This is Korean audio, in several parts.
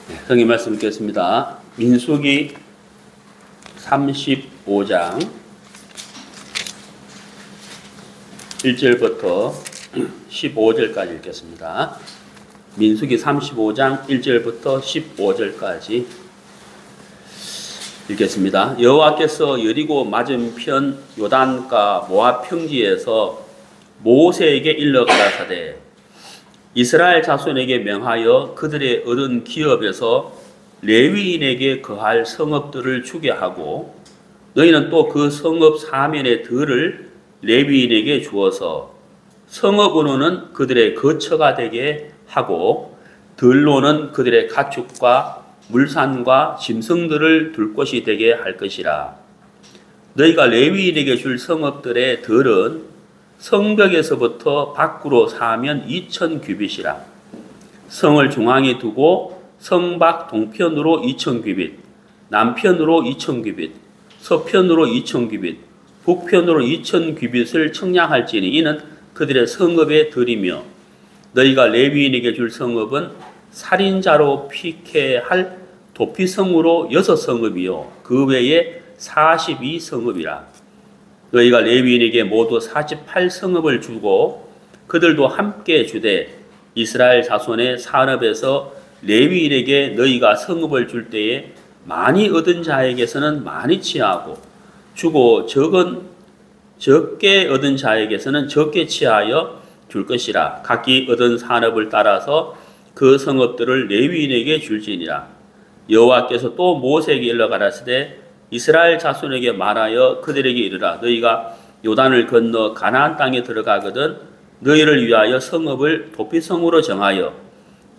성경 말씀 읽겠습니다. 민수기 35장 1절부터 15절까지 읽겠습니다. 민수기 35장 1절부터 15절까지 읽겠습니다. 여호와께서 여리고 맞은편 요단가 모압 평지에서 모세에게 일러 가라사대 이스라엘 자손에게 명하여 그들의 얻은 기업에서 레위인에게 거할 성읍들을 주게 하고 너희는 또 그 성읍 사면의 들을 레위인에게 주어서 성읍으로는 그들의 거처가 되게 하고 들로는 그들의 가축과 물산과 짐승들을 둘 곳이 되게 할 것이라. 너희가 레위인에게 줄 성읍들의 들은 성벽에서부터 밖으로 사면 2000규빗이라. 성을 중앙에 두고 성 밖 동편으로 2000규빗, 남편으로 2000규빗, 서편으로 2000규빗, 북편으로 2000규빗을 청량할지니 이는 그들의 성읍의 들이며 너희가 레위인에게 줄 성읍은 살인자로 피케할 도피성으로 6성읍이요 그 외에 42성읍이라. 너희가 레위인에게 모두 48성읍을 주고 그들도 함께 주되 이스라엘 자손의 산업에서 레위인에게 너희가 성읍을 줄 때에 많이 얻은 자에게서는 많이 취하고 주고 적게 얻은 자에게서는 적게 취하여 줄 것이라. 각기 얻은 산업을 따라서 그 성읍들을 레위인에게 줄지니라. 여호와께서 또 모세에게 일러 가라사대 이스라엘 자손에게 말하여 그들에게 이르라. 너희가 요단을 건너 가나안 땅에 들어가거든 너희를 위하여 성읍을 도피성으로 정하여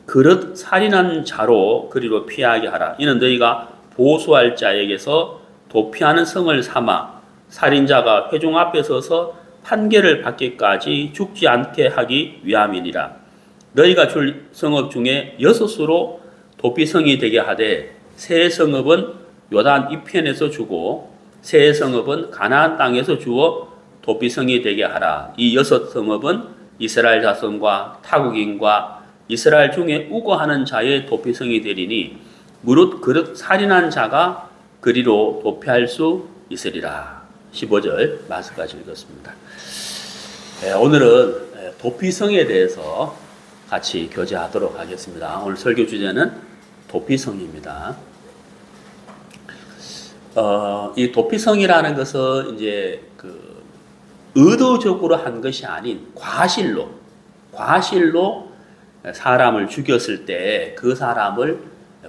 그릇 살인한 자로 그리로 피하게 하라. 이는 너희가 보수할 자에게서 도피하는 성을 삼아 살인자가 회중 앞에 서서 판결을 받기까지 죽지 않게 하기 위함이니라. 너희가 줄 성읍 중에 6수로 도피성이 되게 하되 새 성읍은 요단 이편에서 주고 새 성읍은 가나안 땅에서 주어 도피성이 되게 하라. 이 6성읍은 이스라엘 자손과 타국인과 이스라엘 중에 우거하는 자의 도피성이 되리니 무릇 그릇 살인한 자가 그리로 도피할 수 있으리라. 15절 말씀까지 읽었습니다. 오늘은 도피성에 대해서 같이 교제하도록 하겠습니다. 오늘 설교 주제는 도피성입니다. 이 도피성이라는 것은 이제 의도적으로 한 것이 아닌 과실로 사람을 죽였을 때 그 사람을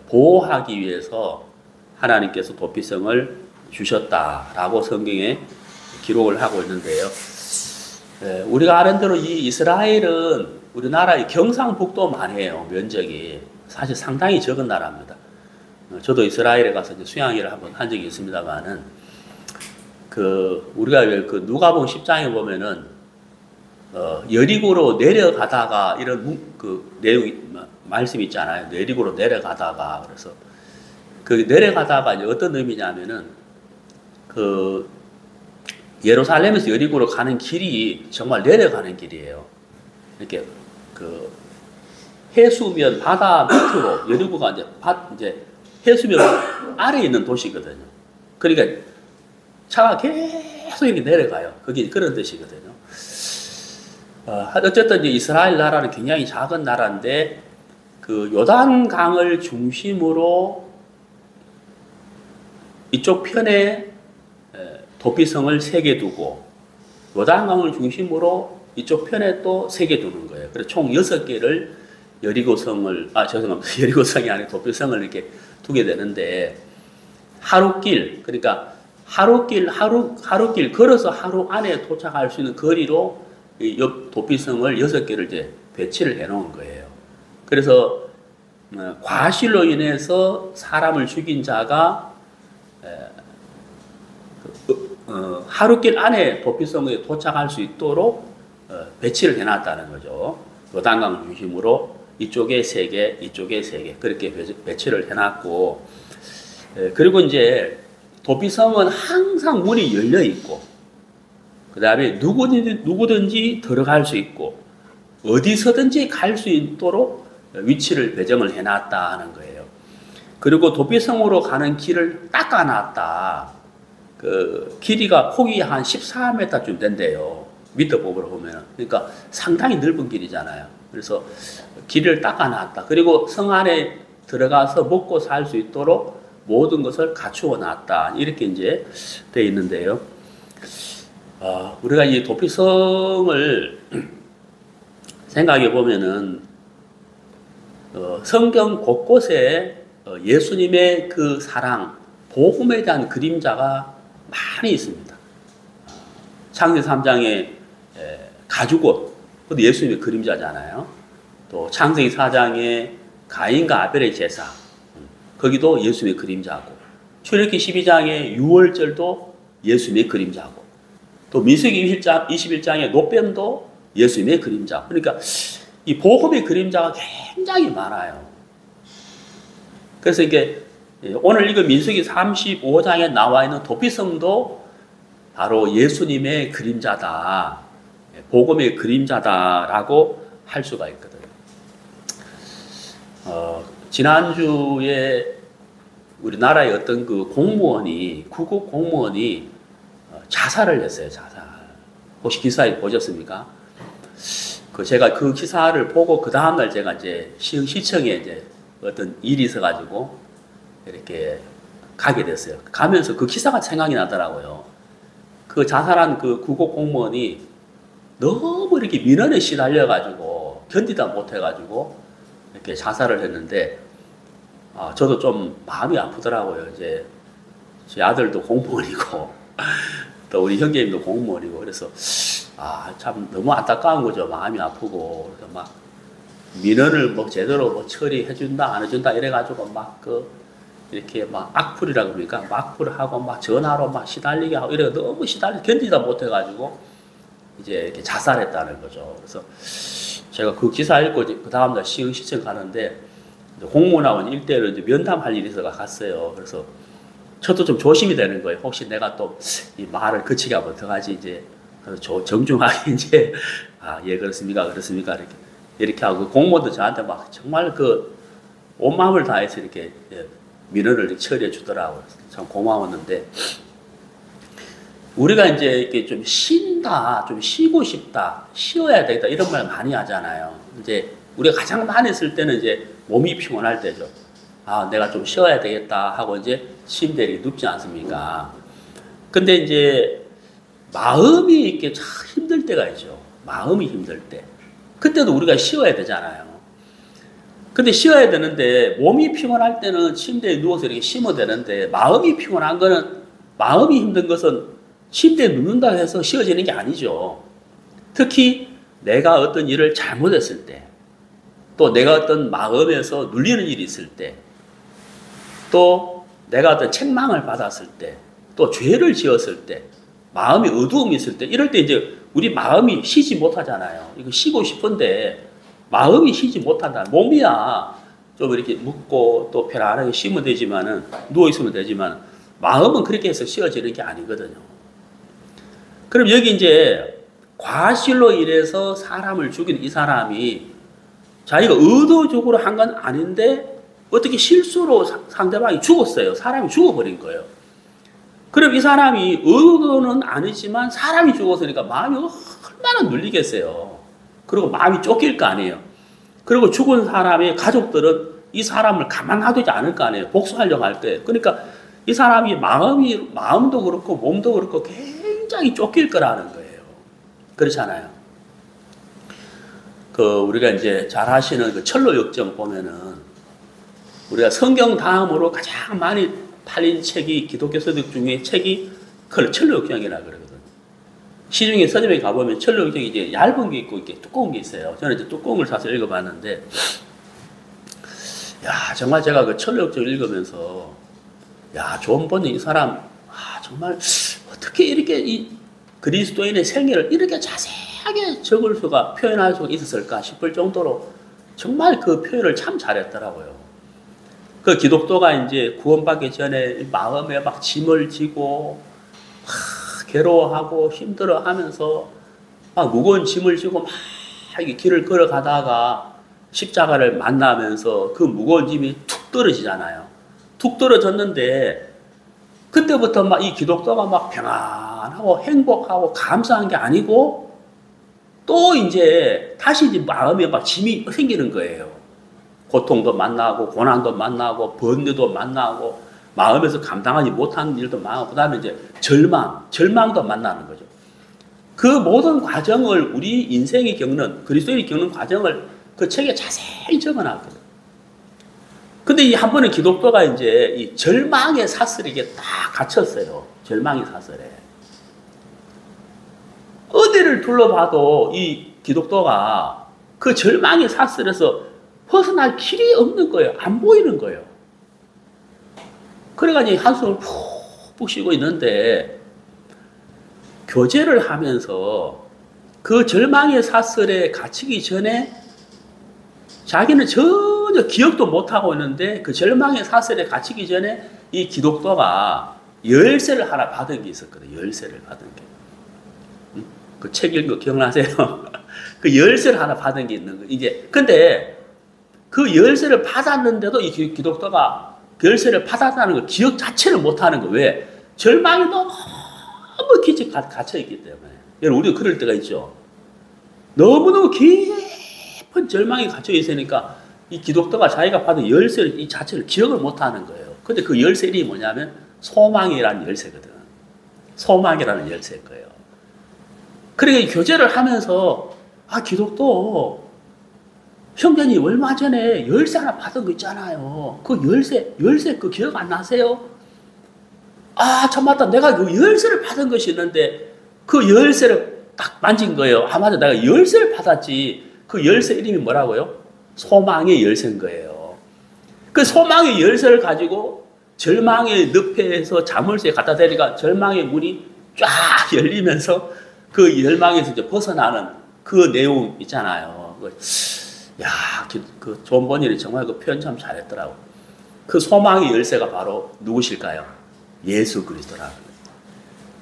보호하기 위해서 하나님께서 도피성을 주셨다라고 성경에 기록을 하고 있는데요. 우리가 아는 대로 이 이스라엘은 우리나라의 경상북도만 해요. 면적이 사실 상당히 적은 나라입니다. 저도 이스라엘에 가서 이제 수양회를 한번 한 적이 있습니다만은 우리가 누가복음 10장에 보면은 여리고로 내려가다가 이런 내용이 말씀이 있잖아요. 여리고로 내려가다가 그래서 내려가다가 이제 어떤 의미냐면은 예루살렘에서 여리고로 가는 길이 정말 내려가는 길이에요. 이렇게 해수면 바다 밑으로 여리고가 이제 해수면 아래에 있는 도시거든요. 그러니까 차가 계속 이렇게 내려가요. 그게 그런 뜻이거든요. 어쨌든 이제 이스라엘 나라는 굉장히 작은 나라인데 요단강을 중심으로 이쪽 편에 도피성을 3개 두고 요단강을 중심으로 이쪽 편에 또 3개 두는 거예요. 그래서 총 6개를 여리고성이 아니고 도피성을 이렇게 두게 되는데 하루길, 그러니까 하루길 걸어서 하루 안에 도착할 수 있는 거리로 옆 도피성을 6개를 이제 배치를 해 놓은 거예요. 그래서 과실로 인해서 사람을 죽인 자가 하루길 안에 도피성에 도착할 수 있도록 배치를 해 놨다는 거죠. 요단강을 중심으로 이쪽에 3개, 이쪽에 3개 그렇게 배치를 해놨고, 그리고 이제 도피성은 항상 문이 열려 있고, 그 다음에 누구든지 들어갈 수 있고, 어디서든지 갈 수 있도록 위치를 배정을 해놨다 하는 거예요. 그리고 도피성으로 가는 길을 닦아놨다. 그 길이가 폭이 한 14m쯤 된대요. 미터법으로 보면. 그러니까 상당히 넓은 길이잖아요. 그래서 길을 닦아놨다. 그리고 성 안에 들어가서 먹고 살 수 있도록 모든 것을 갖추어 놨다. 이렇게 이제 되어 있는데요. 우리가 이 도피성을 생각해 보면은 성경 곳곳에 예수님의 그 사랑, 복음에 대한 그림자가 많이 있습니다. 창세기 3장에 가죽옷, 그것도 예수님의 그림자잖아요. 또 창세기 4장에 가인과 아벨의 제사, 거기도 예수님의 그림자고, 출애굽기 12장의 유월절도 예수님의 그림자고, 또 민수기 21장의 노뱀도 예수님의 그림자. 그러니까 이 복음의 그림자가 굉장히 많아요. 그래서 이게 오늘 이거 민수기 35장에 나와 있는 도피성도 바로 예수님의 그림자다. 복음의 그림자다라고 할 수가 있거든요. 지난주에 우리나라의 어떤 그 공무원이, 구급 공무원이 자살을 했어요, 자살. 혹시 기사에 보셨습니까? 제가 그 기사를 보고 그 다음날 제가 이제 시청에 이제 어떤 일이 있어가지고 이렇게 가게 됐어요. 가면서 그 기사가 생각이 나더라고요. 그 자살한 그 구급 공무원이 너무 이렇게 민원에 시달려가지고 견디다 못해가지고 이렇게 자살을 했는데, 저도 좀 마음이 아프더라고요. 이제 제 아들도 공무원이고 또 우리 형제님도 공무원이고 그래서 참 너무 안타까운 거죠. 마음이 아프고. 그래서 막 민원을 뭐 제대로 뭐 처리해준다 안 해준다 이래가지고 막 이렇게 막 악플이라고 그러니까 악플하고 막 전화로 막 시달리게 하고 이래가 너무 견디다 못해가지고 이제 이렇게 자살했다는 거죠. 그래서 제가 그 기사 읽고 그 다음날 시청 가는데 공무원하고 일대일로 이제 면담할 일이 있어서 갔어요. 그래서 저도 좀 조심이 되는 거예요. 혹시 내가 또 이 말을 거치게 하면 어떡하지 이제. 그래서 정중하게 이제 예 그렇습니까 이렇게 하고 공무원도 저한테 막 정말 그 온 마음을 다해서 이렇게 민원을 처리해 주더라고요. 참 고마웠는데, 우리가 이제 이렇게 좀 쉰다, 좀 쉬고 싶다, 쉬어야 되겠다 이런 말 많이 하잖아요. 이제 우리가 가장 많이 쓸 때는 이제 몸이 피곤할 때죠. 내가 좀 쉬어야 되겠다 하고 이제 침대에 눕지 않습니까? 근데 이제 마음이 이렇게 참 힘들 때가 있죠. 마음이 힘들 때. 그때도 우리가 쉬어야 되잖아요. 근데 쉬어야 되는데 몸이 피곤할 때는 침대에 누워서 이렇게 쉬면 되는데, 마음이 피곤한 거는, 마음이 힘든 것은 침대에 눕는다 해서 쉬어지는 게 아니죠. 특히 내가 어떤 일을 잘못했을 때, 또 내가 어떤 마음에서 눌리는 일이 있을 때, 또 내가 어떤 책망을 받았을 때, 또 죄를 지었을 때, 마음이 어두움이 있을 때, 이럴 때 이제 우리 마음이 쉬지 못하잖아요. 이거 쉬고 싶은데 마음이 쉬지 못한다. 몸이야 좀 이렇게 묻고 또 편안하게 쉬면 되지만은, 누워있으면 되지만, 마음은 그렇게 해서 쉬어지는 게 아니거든요. 그럼 여기 이제 과실로 인해서 사람을 죽인 이 사람이 자기가 의도적으로 한 건 아닌데 어떻게 실수로 상대방이 죽었어요. 사람이 죽어버린 거예요. 그럼 이 사람이 의도는 아니지만 사람이 죽었으니까 마음이 얼마나 눌리겠어요. 그리고 마음이 쫓길 거 아니에요. 그리고 죽은 사람의 가족들은 이 사람을 가만 놔두지 않을 거 아니에요. 복수하려고 할 때. 그러니까 이 사람이 마음도 그렇고 몸도 그렇고 굉장히 쫓길 거라는 거예요. 그렇잖아요. 우리가 이제 잘 하시는 그 철로 역정 보면은, 우리가 성경 다음으로 가장 많이 팔린 책이, 기독교 서적 중에 책이 철로 역정이라고 그러거든요. 시중에 서점에 가보면 철로 역정이 이제 얇은 게 있고 이렇게 두꺼운 게 있어요. 저는 이제 두꺼운 걸 사서 읽어봤는데, 정말 제가 그 철로 역정을 읽으면서, 존 번역 이 사람, 정말 어떻게 이렇게 이 그리스도인의 생애를 이렇게 자세하게 적을 수가, 표현할 수가 있었을까 싶을 정도로 정말 그 표현을 참 잘했더라고요. 그 기독도가 이제 구원받기 전에 마음에 막 짐을 지고 괴로워하고 힘들어하면서 막 무거운 짐을 지고 막 길을 걸어가다가 십자가를 만나면서 그 무거운 짐이 툭 떨어지잖아요. 툭 떨어졌는데 그때부터 막 이 기독교가 막 평안하고 행복하고 감사한 게 아니고 또 이제 다시 이제 마음에 막 짐이 생기는 거예요. 고통도 만나고 고난도 만나고 번뇌도 만나고 마음에서 감당하지 못하는 일도 많고 그다음에 이제 절망도 만나는 거죠. 그 모든 과정을 우리 인생이 겪는 그리스도인이 겪는 과정을 그 책에 자세히 적어놨거든요. 근데 이 한 번은 기독교가 이제 이 절망의 사슬에 딱 갇혔어요. 절망의 사슬에. 어디를 둘러봐도 이 기독교가 그 절망의 사슬에서 벗어날 길이 없는 거예요. 안 보이는 거예요. 그래가지고 한숨을 푹푹 쉬고 있는데 교제를 하면서 그 절망의 사슬에 갇히기 전에 자기는 전혀 기억도 못하고 있는데 그 절망의 사슬에 갇히기 전에 이 기독교가 열쇠를 하나 받은 게 있었거든요. 열쇠를 받은 게. 그 책 읽은 거 기억나세요? 그 열쇠를 하나 받은 게 있는 거예요. 이제 근데 그 열쇠를 받았는데도 이 기독교가 그 열쇠를 받았다는 걸 기억 자체를 못하는 거예요. 왜? 절망이 너무 깊이 갇혀있기 때문에. 여러분 우리가 그럴 때가 있죠. 너무너무 깊은 절망이 갇혀있으니까 이 기독교가 자기가 받은 열쇠를 이 자체를 기억을 못하는 거예요. 근데 그 열쇠 이름이 뭐냐면 소망이라는 열쇠거든. 소망이라는 열쇠일 거예요. 그러니까 교제를 하면서 아 기독교 형제님 얼마 전에 열쇠 하나 받은 거 있잖아요. 그 열쇠 그 기억 안 나세요? 아 참 맞다. 내가 그 열쇠를 받은 것이 있는데 그 열쇠를 딱 만진 거예요. 아 맞아 내가 열쇠를 받았지. 그 열쇠 이름이 뭐라고요? 소망의 열쇠인 거예요. 그 소망의 열쇠를 가지고 절망의 늪에서 자물쇠에 갖다 대니까 절망의 문이 쫙 열리면서 그 열망에서 이제 벗어나는 그 내용 있잖아요. 야, 그 존 버닐이 정말 그 표현 참 잘했더라고. 그 소망의 열쇠가 바로 누구실까요? 예수 그리스도라는 거예요.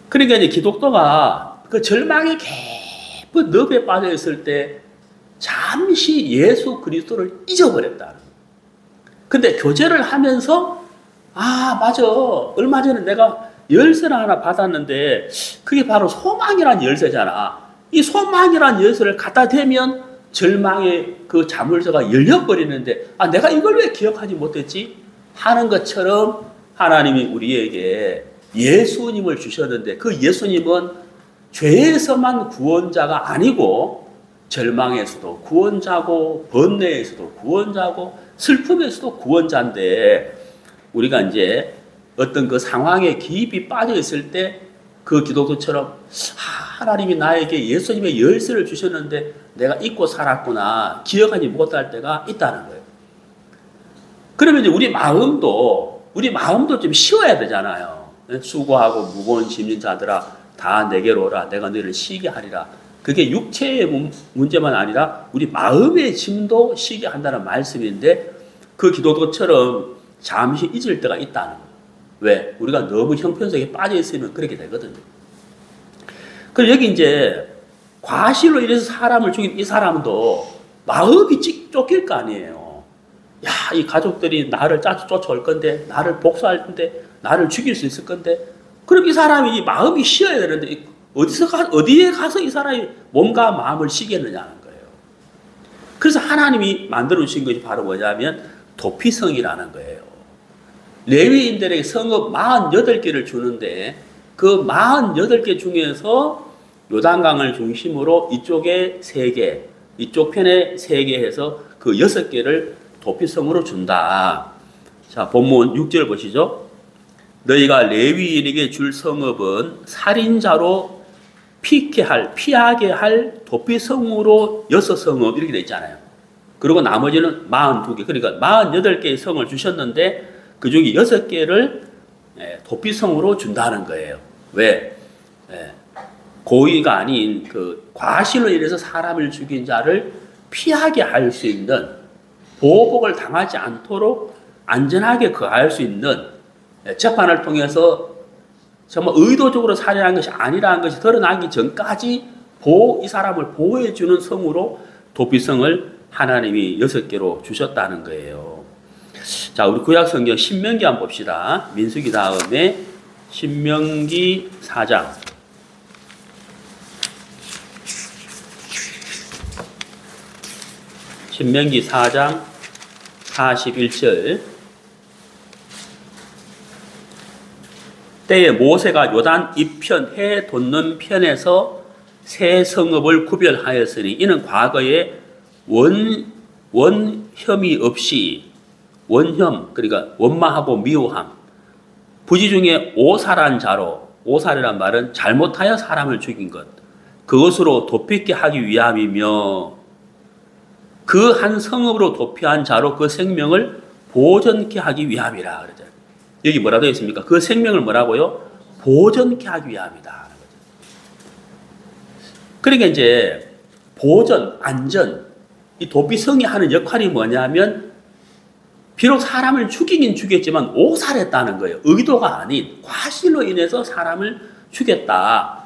그러니까 이제 기독교가 그 절망의 깊은 늪에 빠져 있을 때 잠시 예수 그리스도를 잊어버렸다는 거예요. 근데 교제를 하면서 아 맞아 얼마 전에 내가 열쇠를 하나 받았는데 그게 바로 소망이란 열쇠잖아. 이 소망이란 열쇠를 갖다 대면 절망의 그 자물쇠가 열려버리는데 아 내가 이걸 왜 기억하지 못했지? 하는 것처럼 하나님이 우리에게 예수님을 주셨는데 그 예수님은 죄에서만 구원자가 아니고 절망에서도 구원자고 번뇌에서도 구원자고 슬픔에서도 구원자인데 우리가 이제 어떤 그 상황에 깊이 빠져 있을 때 그 기독교처럼 하나님이 나에게 예수님의 열쇠를 주셨는데 내가 잊고 살았구나 기억하지 못할 때가 있다는 거예요. 그러면 이제 우리 마음도 좀 쉬어야 되잖아요. 수고하고 무거운 짐진 자들아 다 내게로 오라 내가 너희를 쉬게 하리라. 그게 육체의 문제만 아니라 우리 마음의 짐도 쉬게 한다는 말씀인데 그 기독교처럼 잠시 잊을 때가 있다는 거예요. 왜? 우리가 너무 형편속에 빠져 있으면 그렇게 되거든요. 그리고 여기 이제 과실로 인해서 사람을 죽인 이 사람도 마음이 쫓길 거 아니에요. 야, 이 가족들이 나를 쫓아올 건데, 나를 복수할 건데, 나를 죽일 수 있을 건데, 그럼 이 사람이 이 마음이 쉬어야 되는데, 어디에 가서 이 사람이 몸과 마음을 쉬겠느냐는 거예요. 그래서 하나님이 만들어 주신 것이 바로 뭐냐면 도피성이라는 거예요. 레위인들에게 성읍 48개를 주는데 그 48개 중에서 요단강을 중심으로 이쪽에 3개, 이쪽 편에 3개 해서 그 6개를 도피성으로 준다. 자, 본문 6절 보시죠. 너희가 레위인에게 줄 성읍은 살인자로 피하게 할 도피성으로 6성읍 이렇게 돼 있잖아요. 그리고 나머지는 42개, 그러니까 48개의 성을 주셨는데 그 중에 6개를 도피성으로 준다는 거예요. 왜? 고의가 아닌 그 과실로 인해서 사람을 죽인 자를 피하게 할 수 있는 보복을 당하지 않도록 안전하게 거할 수 있는 재판을 통해서 정말 의도적으로 살해한 것이 아니라는 것이 드러나기 전까지 이 사람을 보호해주는 성으로 도피성을 하나님이 6개로 주셨다는 거예요. 자, 우리 구약 성경 신명기 한번 봅시다. 민수기 다음에 신명기 4장. 신명기 4장 41절. 때에 모세가 요단 이편 해 돋는 편에서 세 성읍을 구별하였으니 이는 과거에 원혐이 없이 원혐 그러니까 원망하고 미워함 부지 중에 오살한 자로 오살이란 말은 잘못하여 사람을 죽인 것 그것으로 도피게 하기 위함이며 그 한 성읍으로 도피한 자로 그 생명을 보존케 하기 위함이라 그러죠. 여기 뭐라 되어 있습니까? 그 생명을 뭐라고요? 보존케 하기 위함이다. 그러니까 이제 보존, 안전, 이 도피성이 하는 역할이 뭐냐면 비록 사람을 죽이긴 죽였지만 오살했다는 거예요. 의도가 아닌 과실로 인해서 사람을 죽였다.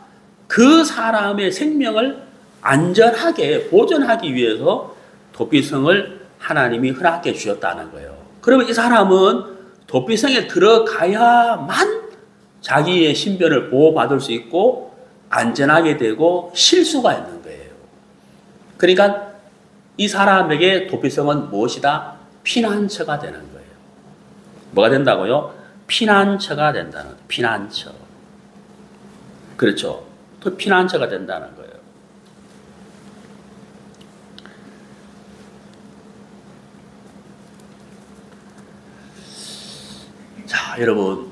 그 사람의 생명을 안전하게 보존하기 위해서 도피성을 하나님이 허락해 주셨다는 거예요. 그러면 이 사람은 도피성에 들어가야만 자기의 신변을 보호받을 수 있고 안전하게 되고 쉴 수가 있는 거예요. 그러니까 이 사람에게 도피성은 무엇이다? 피난처가 되는 거예요. 뭐가 된다고요? 피난처가 된다는 거예요. 피난처. 그렇죠. 또 피난처가 된다는 거예요. 자, 여러분.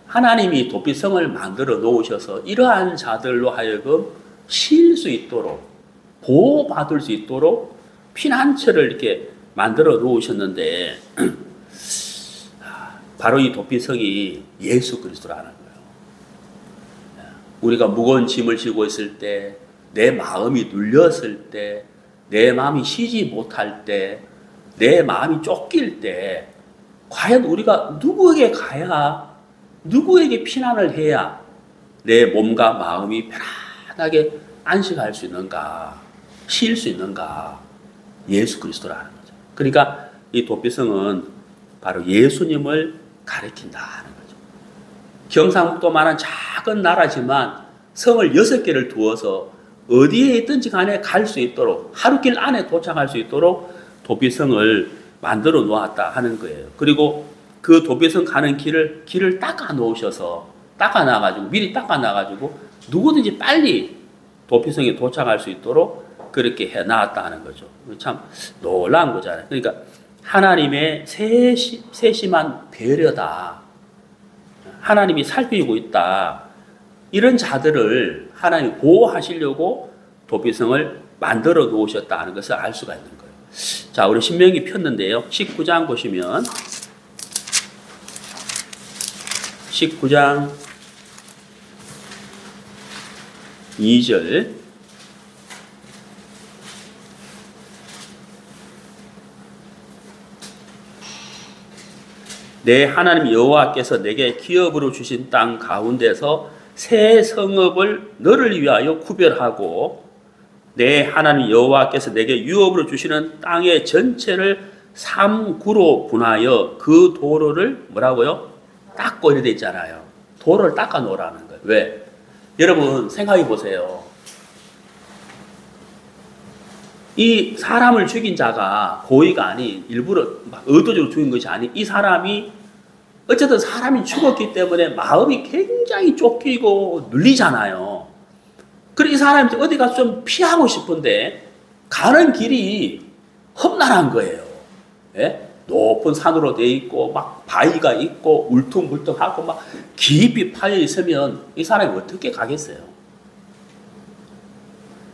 하나님이 도피성을 만들어 놓으셔서 이러한 자들로 하여금 쉴 수 있도록 보호받을 수 있도록 피난처를 이렇게 만들어 놓으셨는데 바로 이 도피성이 예수 그리스도라는 거예요. 우리가 무거운 짐을 지고 있을 때, 내 마음이 눌렸을 때, 내 마음이 쉬지 못할 때, 내 마음이 쫓길 때 과연 우리가 누구에게 가야 누구에게 피난을 해야 내 몸과 마음이 편안하게 안식할 수 있는가, 쉴 수 있는가? 예수 그리스도라는 거죠. 그러니까 이 도피성은 바로 예수님을 가리킨다는 거죠. 경상북도만한 작은 나라지만 성을 6개를 두어서 어디에 있든지 간에 갈 수 있도록 하루길 안에 도착할 수 있도록 도피성을 만들어 놓았다 하는 거예요. 그리고 그 도피성 가는 길을 닦아 놓으셔서 미리 닦아 놔가지고 누구든지 빨리 도피성에 도착할 수 있도록 그렇게 해 놨다 하는 거죠. 참 놀라운 거잖아요. 그러니까 하나님의 세심한 배려다. 하나님이 살피고 있다. 이런 자들을 하나님이 보호하시려고 도피성을 만들어 놓으셨다 하는 것을 알 수가 있는 거예요. 자, 우리 신명기 폈는데요. 19장 보시면 19장 2절 내 하나님 여호와께서 내게 기업으로 주신 땅 가운데서 새 성읍을 너를 위하여 구별하고 내 하나님 여호와께서 내게 유업으로 주시는 땅의 전체를 3구로 분하여 그 도로를 뭐라고요? 닦고 이래 돼 있잖아요. 도로를 닦아 놓으라는 거예요. 왜? 여러분 생각해 보세요. 이 사람을 죽인 자가 고의가 아닌 일부러 의도적으로 죽인 것이 아닌 이 사람이 어쨌든 사람이 죽었기 때문에 마음이 굉장히 쫓기고 눌리잖아요. 그래서 이 사람이 어디 가서 좀 피하고 싶은데 가는 길이 험난한 거예요. 예? 높은 산으로 돼 있고 막 바위가 있고 울퉁불퉁하고 막 깊이 파여 있으면 이 사람이 어떻게 가겠어요?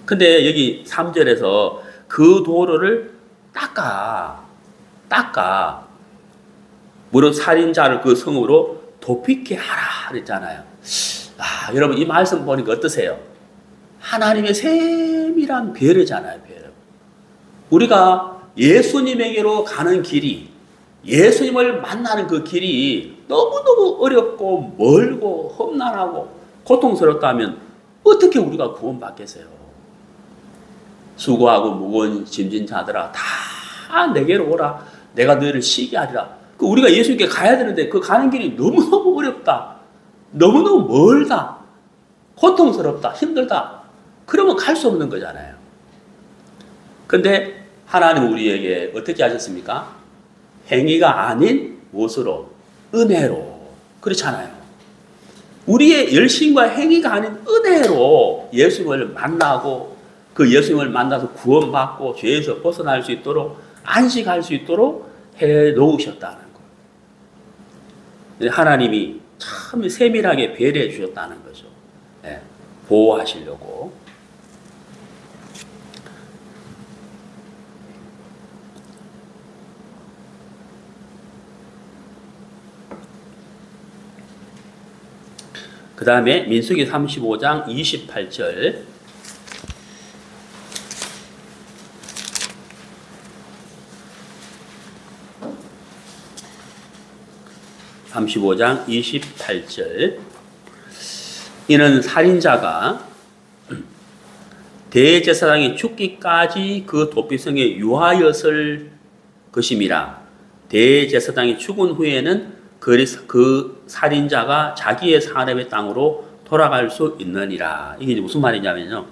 근데 여기 3절에서 그 도로를 닦아 무릇 살인자를 그 성으로 도피케 하라 그랬잖아요. 여러분 이 말씀 보니까 어떠세요? 하나님의 세밀한 배려잖아요. 배려. 우리가 예수님에게로 가는 길이 예수님을 만나는 그 길이 너무너무 어렵고 멀고 험난하고 고통스럽다면 어떻게 우리가 구원받겠어요? 수고하고 무거운 짐진 자들아 다 내게로 오라. 내가 너희를 쉬게 하리라. 우리가 예수님께 가야 되는데 그 가는 길이 너무너무 어렵다. 너무너무 멀다. 고통스럽다. 힘들다. 그러면 갈 수 없는 거잖아요. 근데 하나님은 우리에게 어떻게 하셨습니까? 행위가 아닌 무엇으로? 은혜로. 그렇잖아요. 우리의 열심과 행위가 아닌 은혜로 예수님을 만나고 그 예수님을 만나서 구원받고 죄에서 벗어날 수 있도록 안식할 수 있도록 해 놓으셨다는 거예요. 하나님이 참 세밀하게 배려해 주셨다는 거죠. 네, 보호하시려고. 그 다음에 민수기 35장 28절. (35장 28절) 이는 살인자가 대제사장이 죽기까지 그 도피성에 유하였을 것임이라. 대제사장이 죽은 후에는 그 살인자가 자기의 사람의 땅으로 돌아갈 수 있느니라. 이게 무슨 말이냐면요.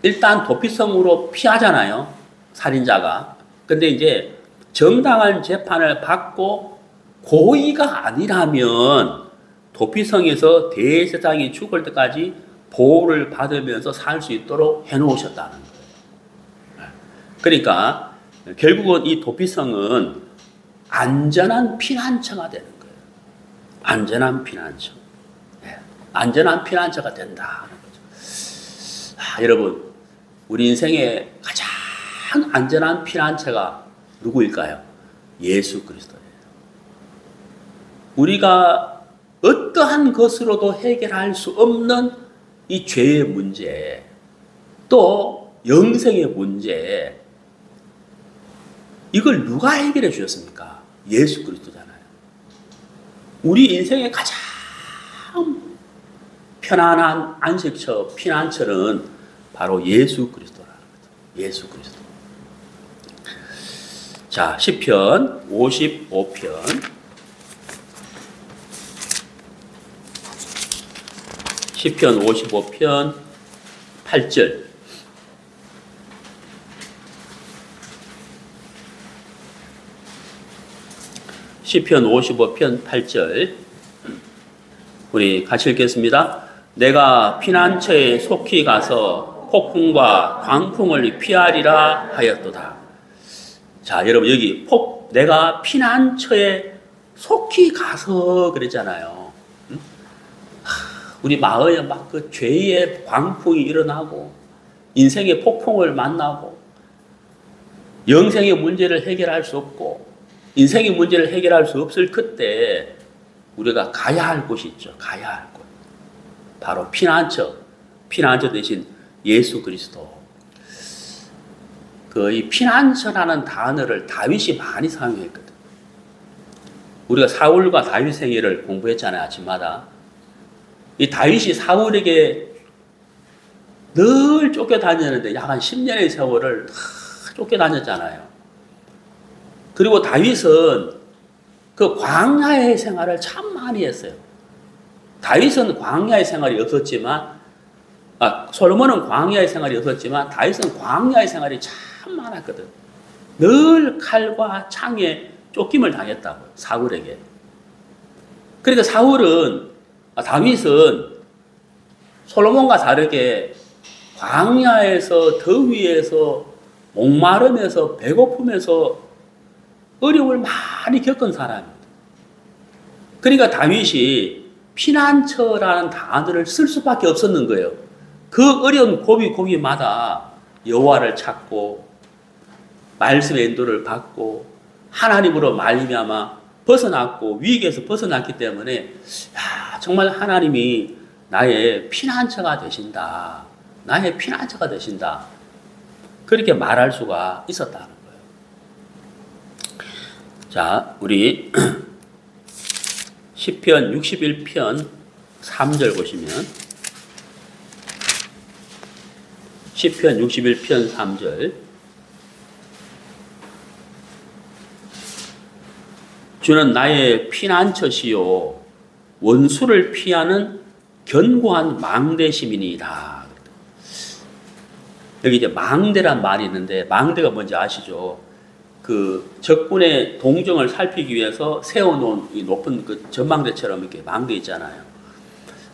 일단 도피성으로 피하잖아요. 살인자가. 근데 이제 정당한 재판을 받고 고의가 아니라면 도피성에서 대제사장이 죽을 때까지 보호를 받으면서 살 수 있도록 해놓으셨다는 거예요. 그러니까 결국은 이 도피성은 안전한 피난처가 되는 거예요. 안전한 피난처. 네. 안전한 피난처가 된다는 거죠. 여러분, 우리 인생의 가장 안전한 피난처가 누구일까요? 예수 그리스도예요. 우리가 어떠한 것으로도 해결할 수 없는 이 죄의 문제, 또 영생의 문제, 이걸 누가 해결해 주셨습니까? 예수 그리스도잖아요. 우리 인생의 가장 편안한 안식처, 피난처는 바로 예수 그리스도라는 거죠. 예수 그리스도. 자, 시편 55편. 시편 55편 8절. 시편 55편 8절. 우리 같이 읽겠습니다. 내가 피난처에 속히 가서 폭풍과 광풍을 피하리라 하였도다. 자, 여러분 여기 내가 피난처에 속히 가서 그랬잖아요. 응? 우리 마을에 막 그 죄의 광풍이 일어나고 인생의 폭풍을 만나고 영생의 문제를 해결할 수 없고 인생의 문제를 해결할 수 없을 그때 우리가 가야 할 곳이 있죠. 가야 할 곳. 바로 피난처. 피난처 대신 예수 그리스도. 이 피난처라는 단어를 다윗이 많이 사용했거든. 우리가 사울과 다윗 생애를 공부했잖아요. 아침마다. 이 다윗이 사울에게 늘 쫓겨다녔는데 약 한 10년의 세월을 다 쫓겨다녔잖아요. 그리고 다윗은 그 광야의 생활을 참 많이 했어요. 다윗은 광야의 생활이 없었지만, 솔로몬은 광야의 생활이 없었지만, 다윗은 광야의 생활이 참 많았거든. 늘 칼과 창에 쫓김을 당했다고, 사울에게. 그러니까 다윗은 솔로몬과 다르게 광야에서, 더위에서, 목마름에서, 배고픔에서 어려움을 많이 겪은 사람입니다. 그러니까 다윗이 피난처라는 단어를 쓸 수밖에 없었는 거예요. 그 어려운 고비고비마다 여호와를 찾고 말씀의 인도를 받고 하나님으로 말미암아 벗어났고 위기에서 벗어났기 때문에 정말 하나님이 나의 피난처가 되신다. 나의 피난처가 되신다. 그렇게 말할 수가 있었다는 거예요. 자, 우리 시편 61편 3절 보시면 시편 61편 3절 주는 나의 피난처시요 원수를 피하는 견고한 망대심이니이다. 여기 이제 망대란 말이 있는데 망대가 뭔지 아시죠? 그 적군의 동정을 살피기 위해서 세워놓은 이 높은 그 전망대처럼 이렇게 망대 있잖아요.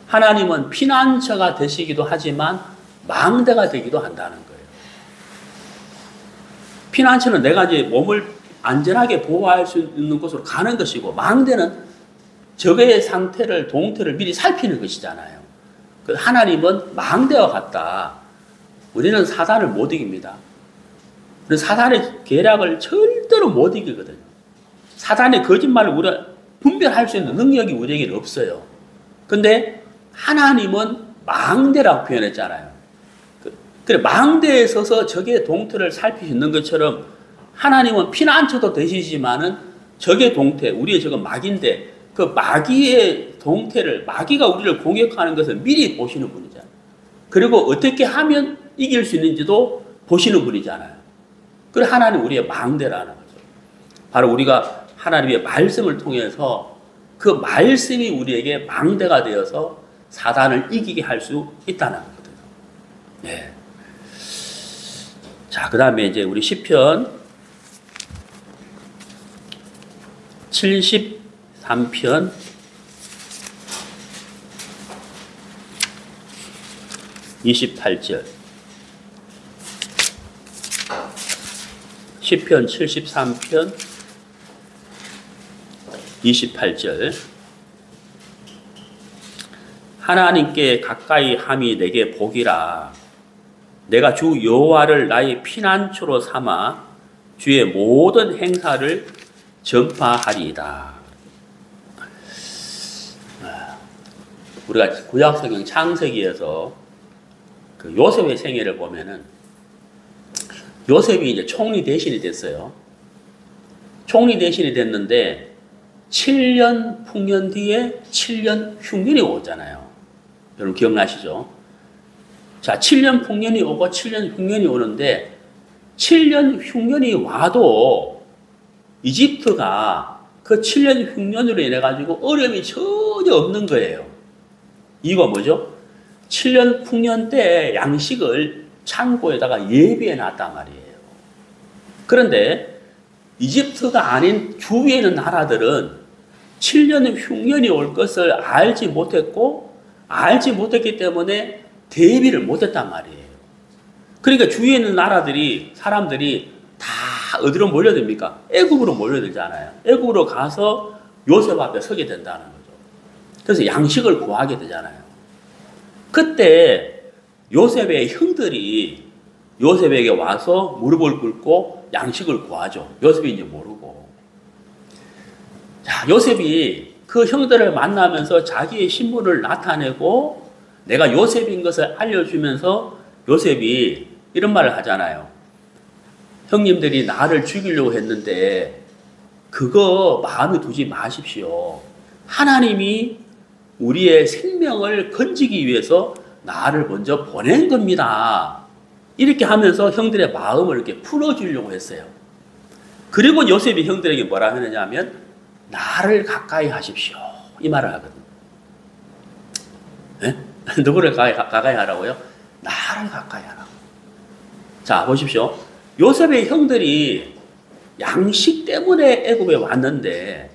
하나님은 피난처가 되시기도 하지만 망대가 되기도 한다는 거예요. 피난처는 내가 이제 몸을 안전하게 보호할 수 있는 곳으로 가는 것이고, 망대는 적의 상태를, 동태를 미리 살피는 것이잖아요. 하나님은 망대와 같다. 우리는 사단을 못 이깁니다. 사단의 계략을 절대로 못 이기거든요. 사단의 거짓말을 우리가 분별할 수 있는 능력이 우리에게는 없어요. 근데 하나님은 망대라고 표현했잖아요. 그래, 망대에 서서 적의 동태를 살필 수 있는 것처럼 하나님은 피난처도 되시지만은 적의 동태, 우리의 적은 마귀인데 그 마귀의 동태를, 마귀가 우리를 공격하는 것을 미리 보시는 분이잖아요. 그리고 어떻게 하면 이길 수 있는지도 보시는 분이잖아요. 그래, 하나님 우리의 망대라는 거죠. 바로 우리가 하나님의 말씀을 통해서 그 말씀이 우리에게 망대가 되어서 사단을 이기게 할 수 있다는 거거든요. 네. 자, 그 다음에 이제 우리 시편 73편 28절. 시편 73편 28절. 하나님께 가까이 함이 내게 복이라. 내가 주 여호와를 나의 피난처로 삼아 주의 모든 행사를 전파하리이다. 우리가 구약성경 창세기에서 그 요셉의 생애를 보면은 요셉이 이제 총리 대신이 됐어요. 총리 대신이 됐는데 7년 풍년 뒤에 7년 흉년이 오잖아요. 여러분 기억나시죠? 자, 7년 풍년이 오고 7년 흉년이 오는데 7년 흉년이 와도 이집트가 그 7년 흉년으로 인해 가지고 어려움이 전혀 없는 거예요. 이유가 뭐죠? 7년 풍년 때 양식을 창고에다가 예비해 놨단 말이에요. 그런데 이집트가 아닌 주위에 있는 나라들은 7년 흉년이 올 것을 알지 못했고, 알지 못했기 때문에 대비를 못했단 말이에요. 그러니까 주위에 있는 나라들이, 사람들이 다 어디로 몰려듭니까? 애굽으로 몰려들잖아요. 애굽으로 가서 요셉 앞에 서게 된다는 거죠. 그래서 양식을 구하게 되잖아요. 그때 요셉의 형들이 요셉에게 와서 무릎을 꿇고 양식을 구하죠. 요셉이 이제 모르고. 자, 요셉이 그 형들을 만나면서 자기의 신분을 나타내고 내가 요셉인 것을 알려주면서 요셉이 이런 말을 하잖아요. 형님들이 나를 죽이려고 했는데 그거 마음에 두지 마십시오. 하나님이 우리의 생명을 건지기 위해서 나를 먼저 보낸 겁니다. 이렇게 하면서 형들의 마음을 이렇게 풀어주려고 했어요. 그리고 요셉이 형들에게 뭐라 하느냐면 나를 가까이 하십시오. 이 말을 하거든요. 네? 누구를 가까이 하라고요? 나를 가까이 하라고. 자, 보십시오. 요셉의 형들이 양식 때문에 애굽에 왔는데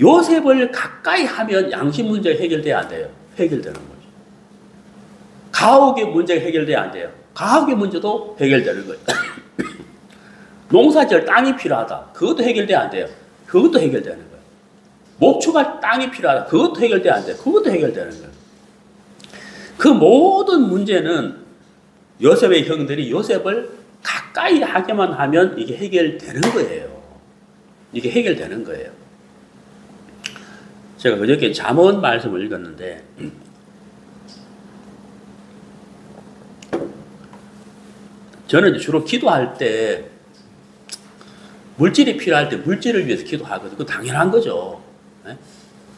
요셉을 가까이 하면 양식 문제가 해결돼야 안 돼요. 해결되는 거죠. 가옥의 문제가 해결돼야 안 돼요. 가옥의 문제도 해결되는 거예요. 농사지을 땅이 필요하다. 그것도 해결돼야 안 돼요. 그것도 해결되는 거예요. 목축할 땅이 필요하다. 그것도 해결돼야 안 돼요. 그것도 해결되는 거예요. 그 모든 문제는 요셉의 형들이 요셉을 가까이 하게만 하면 이게 해결되는 거예요. 이게 해결되는 거예요. 제가 그저께 잠언 말씀을 읽었는데 저는 주로 기도할 때 물질이 필요할 때 물질을 위해서 기도하거든요. 그건 당연한 거죠. 네?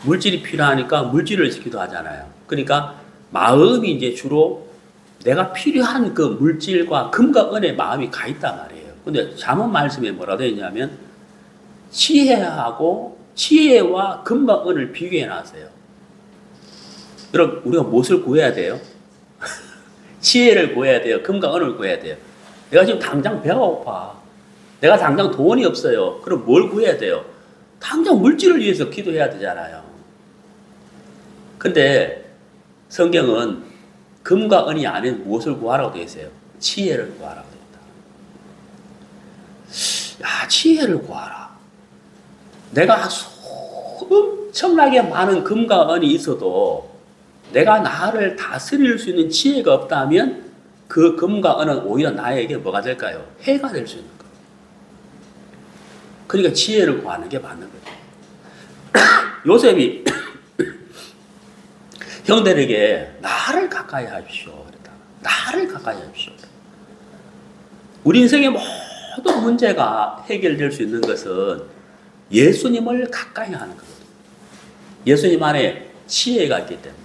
물질이 필요하니까 물질을 위해서 기도하잖아요. 그러니까 마음이 이제 주로 내가 필요한 그 물질과 금과 은의 마음이 가 있단 말이에요. 근데 잠언 말씀에 뭐라 되어 있냐면 지혜와 금과 은을 비교해 놨어요. 여러분, 우리가 무엇을 구해야 돼요? 지혜를 구해야 돼요. 금과 은을 구해야 돼요. 내가 지금 당장 배가 고파. 내가 당장 돈이 없어요. 그럼 뭘 구해야 돼요? 당장 물질을 위해서 기도해야 되잖아요. 근데 성경은 금과 은이 아닌 무엇을 구하라고 되어 있어요? 지혜를 구하라고 되어 있다. 야, 지혜를 구하라. 내가 엄청나게 많은 금과 은이 있어도 내가 나를 다스릴 수 있는 지혜가 없다면 그 금과 은은 오히려 나에게 뭐가 될까요? 해가 될 수 있는 거예요. 그러니까 지혜를 구하는 게 맞는 거예요. 요셉이 형들에게 나를 가까이 하십시오. 그랬다. 나를 가까이 하십시오. 우리 인생의 모든 문제가 해결될 수 있는 것은 예수님을 가까이 하는 거거든요. 예수님 안에 지혜가 있기 때문에.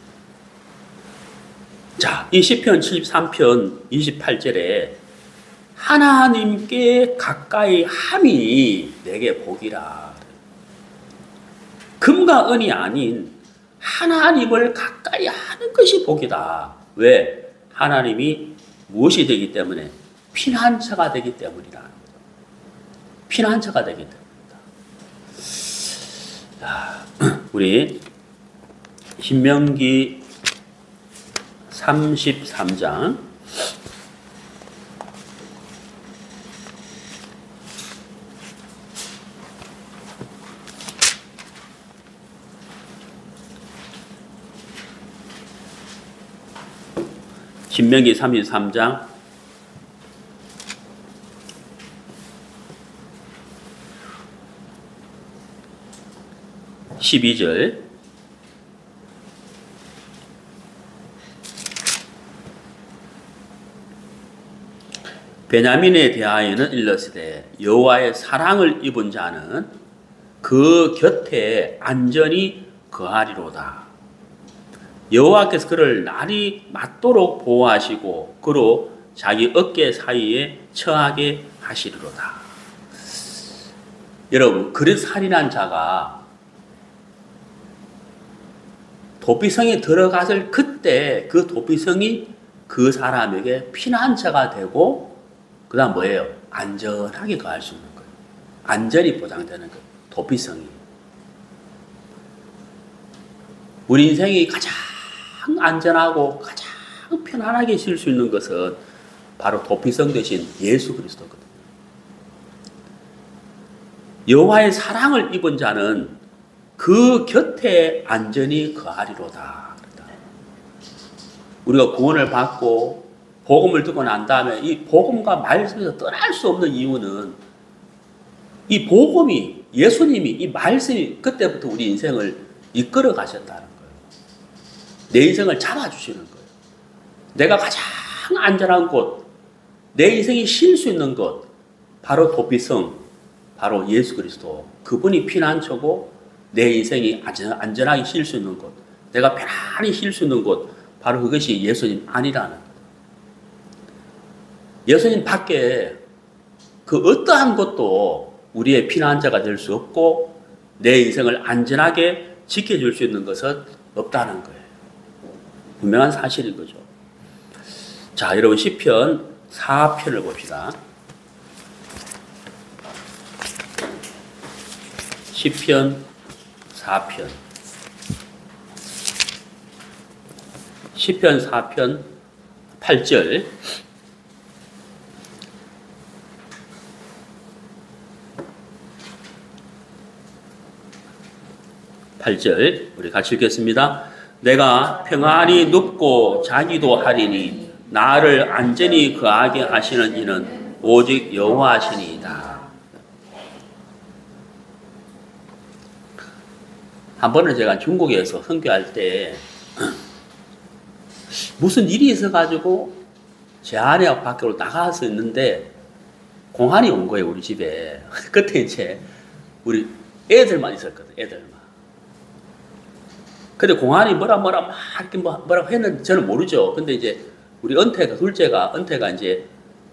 자, 이 시편 73편 28절에 하나님께 가까이 함이 내게 복이라. 금과 은이 아닌 하나님을 가까이 하는 것이 복이다. 왜? 하나님이 무엇이 되기 때문에? 피난처가 되기 때문이라는 거죠. 피난처가 되기 때문이다. 자, 우리 신명기 33장 신명기 33장 12절 베냐민에 대하여는 일렀으되 여호와의 사랑을 입은 자는 그 곁에 안전히 거하리로다. 여호와께서 그를 날이 맞도록 보호하시고 그로 자기 어깨 사이에 처하게 하시리로다. 여러분, 그릇 살인한 자가 도피성에 들어갔을 그때 그 도피성이 그 사람에게 피난처가 되고 그 다음 뭐예요? 안전하게 거할 수 있는 거예요. 안전이 보장되는 거예요. 도피성이. 우리 인생이 가장 안전하고 가장 편안하게 쉴 수 있는 것은 바로 도피성 대신 예수 그리스도거든요. 여호와의 사랑을 입은 자는 그 곁에 안전히 거하리로다. 우리가 구원을 받고 복음을 듣고 난 다음에 이 복음과 말씀에서 떠날 수 없는 이유는 이 복음이, 예수님이, 이 말씀이 그때부터 우리 인생을 이끌어 가셨다는 거예요. 내 인생을 잡아주시는 거예요. 내가 가장 안전한 곳, 내 인생이 쉴 수 있는 곳, 바로 도피성, 바로 예수 그리스도. 그분이 피난처고 내 인생이 안전하게 쉴 수 있는 곳, 내가 편안히 쉴 수 있는 곳, 바로 그것이 예수님 안이라는 거예요. 예수님 밖에 그 어떠한 것도 우리의 피난처가 될 수 없고 내 인생을 안전하게 지켜줄 수 있는 것은 없다는 거예요. 분명한 사실인 거죠. 자, 여러분 시편 4편을 봅시다. 시편 4편. 시편 4편 8절. 8절 우리 같이 읽겠습니다. 내가 평안히 눕고 자기도 하리니 나를 안전히 거하게 하시는 이는 오직 여호와시니이다. 한 번은 제가 중국에서 선교할 때 무슨 일이 있어가지고 제 아내와 밖으로 나가서 있는데 공안이 온 거예요, 우리 집에. 그때 이제 우리 애들만 있었거든, 애들만. 근데 공안이 뭐라고 했는데 저는 모르죠. 근데 이제 우리 둘째가 이제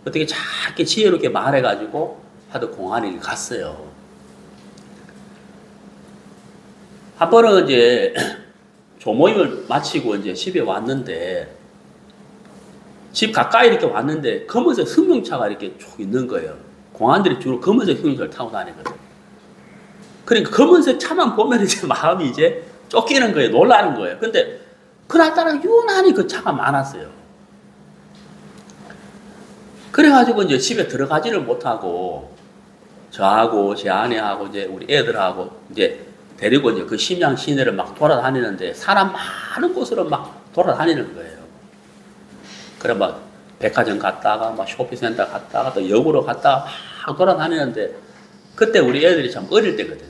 어떻게 작게 지혜롭게 말해가지고 하도 공안이 갔어요. 한 번은 이제 조모임을 마치고 이제 집에 왔는데, 집 가까이 이렇게 왔는데 검은색 승용차가 이렇게 쭉 있는 거예요. 공안들이 주로 검은색 승용차를 타고 다니거든. 그러니까 검은색 차만 보면 이제 마음이 이제 쫓기는 거예요. 놀라는 거예요. 근데 그날따라 유난히 그 차가 많았어요. 그래가지고 이제 집에 들어가지를 못하고 저하고 제 아내하고 이제 우리 애들하고 이제 데리고 이제 그 심양 시내를 막 돌아다니는데 사람 많은 곳으로 막 돌아다니는 거예요. 그래 막 백화점 갔다가 막 쇼핑센터 갔다가 또 역으로 갔다가 막 돌아다니는데 그때 우리 애들이 참 어릴 때거든.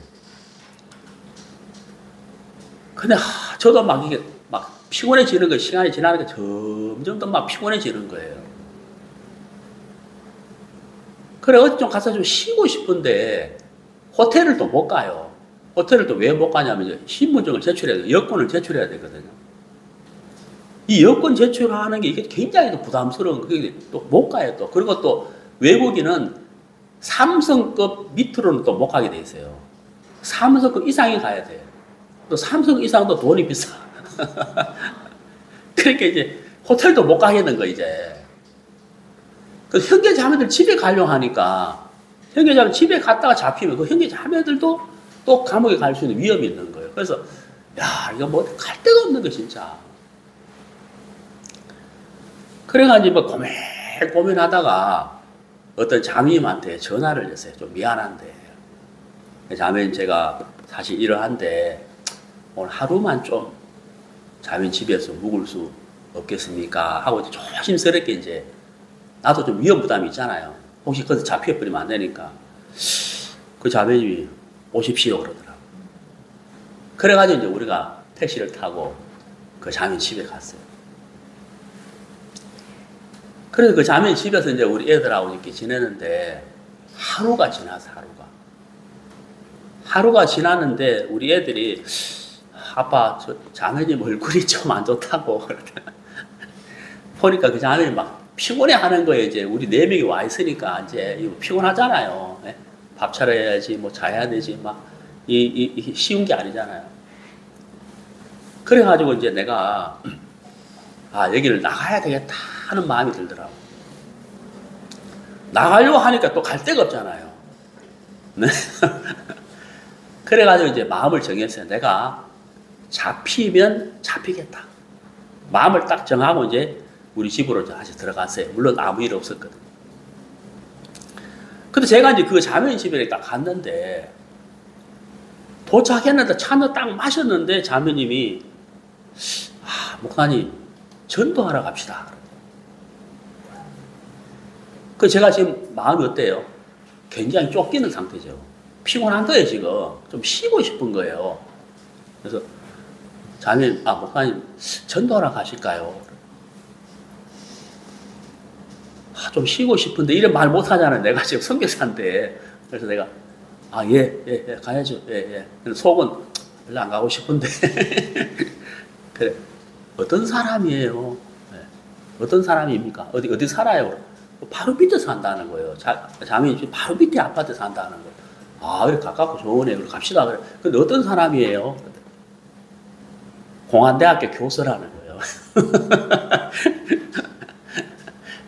근데 저도 막 이게 막 피곤해지는 거 시간이 지나니까 점점 더 막 피곤해지는 거예요. 그래 어디 좀 가서 좀 쉬고 싶은데 호텔을 또 못 가요. 호텔을 또 왜 못 가냐면 이제 신분증을 제출해야 돼요. 여권을 제출해야 되거든요. 이 여권 제출하는 게 이게 굉장히 또 부담스러운 그게 또 못 가요 또. 그리고 또 외국인은 삼성급 밑으로는 또 못 가게 돼 있어요. 삼성급 이상이 가야 돼요. 또 삼성 이상도 돈이 비싸. 그러니까 이제 호텔도 못 가겠는 거 이제. 그 형제 자매들 집에 가려고 하니까 형제 자매 집에 갔다가 잡히면 그 형제 자매들도 또 감옥에 갈 수 있는 위험이 있는 거예요. 그래서 야 이거 뭐 갈 데가 없는 거 진짜. 그래가지고 뭐 고민하다가 어떤 자매님한테 전화를 했어요. 좀 미안한데 자매님 제가 사실 이러한데 오늘 하루만 좀 자매님 집에서 묵을 수 없겠습니까? 하고 조심스럽게 이제 나도 좀 위험 부담이 있잖아요. 혹시 거기서 잡혀버리면 안 되니까. 그 자매님이 오십시오 그러더라고요. 그래가지고 이제 우리가 택시를 타고 그 자매님 집에 갔어요. 그래서 그 자매님 집에서 이제 우리 애들하고 이렇게 지내는데 하루가 지나서 하루가 지났는데 우리 애들이 아빠 저 자매님 얼굴이 좀 안 좋다고 그러더라고요. 보니까 그 자매님 막 피곤해 하는 거예요. 이제 우리 4명이 와 있으니까 이제 피곤하잖아요. 밥 차려야지, 뭐 자야 되지, 막 이 쉬운 게 아니잖아요. 그래가지고 이제 내가 여기를 나가야 되겠다 하는 마음이 들더라고. 나가려고 하니까 또 갈 데가 없잖아요. 네? 그래가지고 이제 마음을 정했어요. 내가 잡히면 잡히겠다. 마음을 딱 정하고 이제 우리 집으로 다시 들어갔어요. 물론 아무 일 없었거든요. 근데 제가 이제 그 자매님 집에 딱 갔는데, 도착했는데 차는 딱 마셨는데, 자매님이, 목사님, 전도하러 갑시다. 그 제가 지금 마음이 어때요? 굉장히 쫓기는 상태죠. 피곤한 거예요, 지금. 좀 쉬고 싶은 거예요. 그래서, 자매님, 목사님, 전도하러 가실까요? 좀 쉬고 싶은데 이래 말 못하잖아요. 내가 지금 선교사인데. 그래서 내가 예, 가야죠. 예. 속은 별로 안 가고 싶은데. 그래. 어떤 사람이에요? 어떤 사람입니까? 어디 살아요? 바로 밑에 산다는 거예요. 자매님 바로 밑에 아파트 산다는 거예요. 이렇게 가깝고 좋으네. 그래 갑시다. 그래. 근데 어떤 사람이에요? 공안대학교 교수라는 거예요.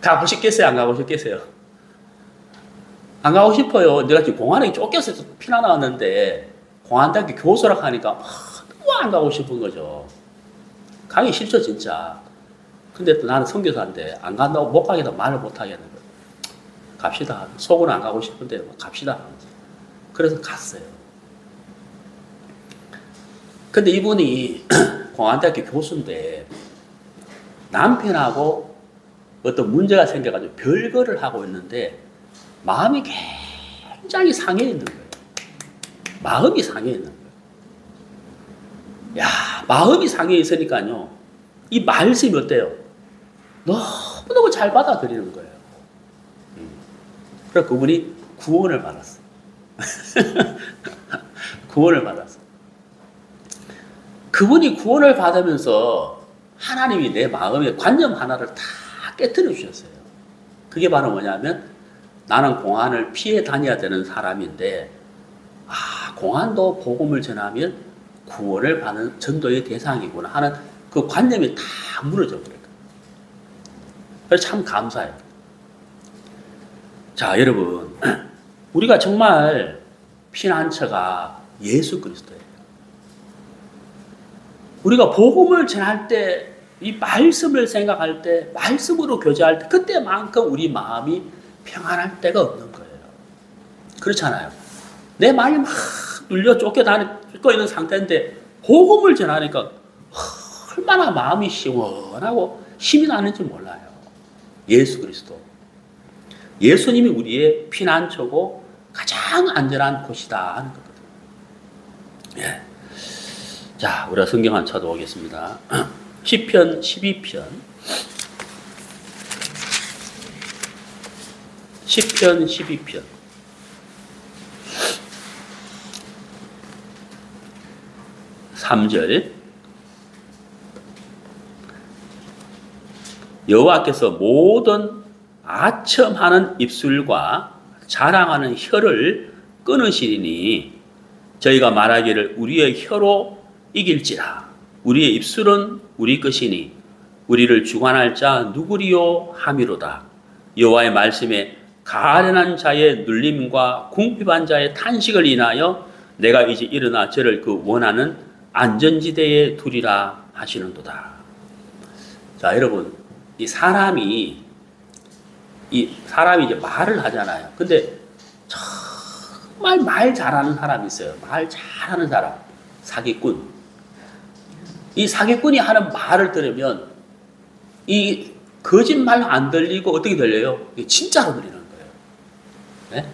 가고 싶겠어요? 안 가고 싶겠어요? 안 가고 싶어요. 내가 지금 공안에 쫓겨서 피나 나왔는데 공안대학교 교수라고 하니까 너무 안 가고 싶은 거죠. 가기 싫죠 진짜. 근데 또 나는 선교사인데 안 간다고 못 가겠다 말을 못 하겠는 거예요. 갑시다. 속은 안 가고 싶은데 갑시다. 그래서 갔어요. 근데 이분이 공안대학교 교수인데 남편하고 어떤 문제가 생겨가지고 별거를 하고 있는데 마음이 굉장히 상해 있는 거예요. 마음이 상해 있는 거예요. 마음이 상해 있으니까요. 이 말씀이 어때요? 너무너무 잘 받아들이는 거예요. 그래서 그분이 구원을 받았어요. 구원을 받았어요. 그분이 구원을 받으면서 하나님이 내 마음의 관념 하나를 다 깨뜨려 주셨어요. 그게 바로 뭐냐면 나는 공안을 피해 다녀야 되는 사람인데 공안도 복음을 전하면 구원을 받는 전도의 대상이구나 하는 그 관념이 다 무너져 버려요. 그래서 참 감사해요. 자, 여러분, 우리가 정말 피난처가 예수 그리스도예요. 우리가 복음을 전할 때, 이 말씀을 생각할 때, 말씀으로 교제할 때, 그때만큼 우리 마음이 평안할 때가 없는 거예요. 그렇잖아요. 내 마음이 막 눌려 쫓겨 있는 상태인데, 복음을 전하니까 얼마나 마음이 시원하고 힘이 나는지 몰라요. 예수 그리스도. 예수님이 우리의 피난처고 가장 안전한 곳이다 하는 거거든요. 예. 자, 우리가 성경 한 찾아오겠습니다. 시편 12편. 시편 12편. 3절. 여호와께서 모든 아첨하는 입술과 자랑하는 혀를 끊으시리니 저희가 말하기를 우리의 혀로 이길지라. 우리의 입술은 우리 것이니 우리를 주관할 자 누구리요 함이로다. 여호와의 말씀에 가련한 자의 눌림과 궁핍한 자의 탄식을 인하여 내가 이제 일어나 저를 그 원하는 안전지대에 두리라 하시는도다. 자, 여러분, 이 사람이 이제 말을 하잖아요. 근데 정말 말 잘하는 사람이 있어요. 말 잘하는 사람, 사기꾼. 이 사기꾼이 하는 말을 들으면 이 거짓말 안 들리고 어떻게 들려요? 진짜로 들리는 거예요. 네?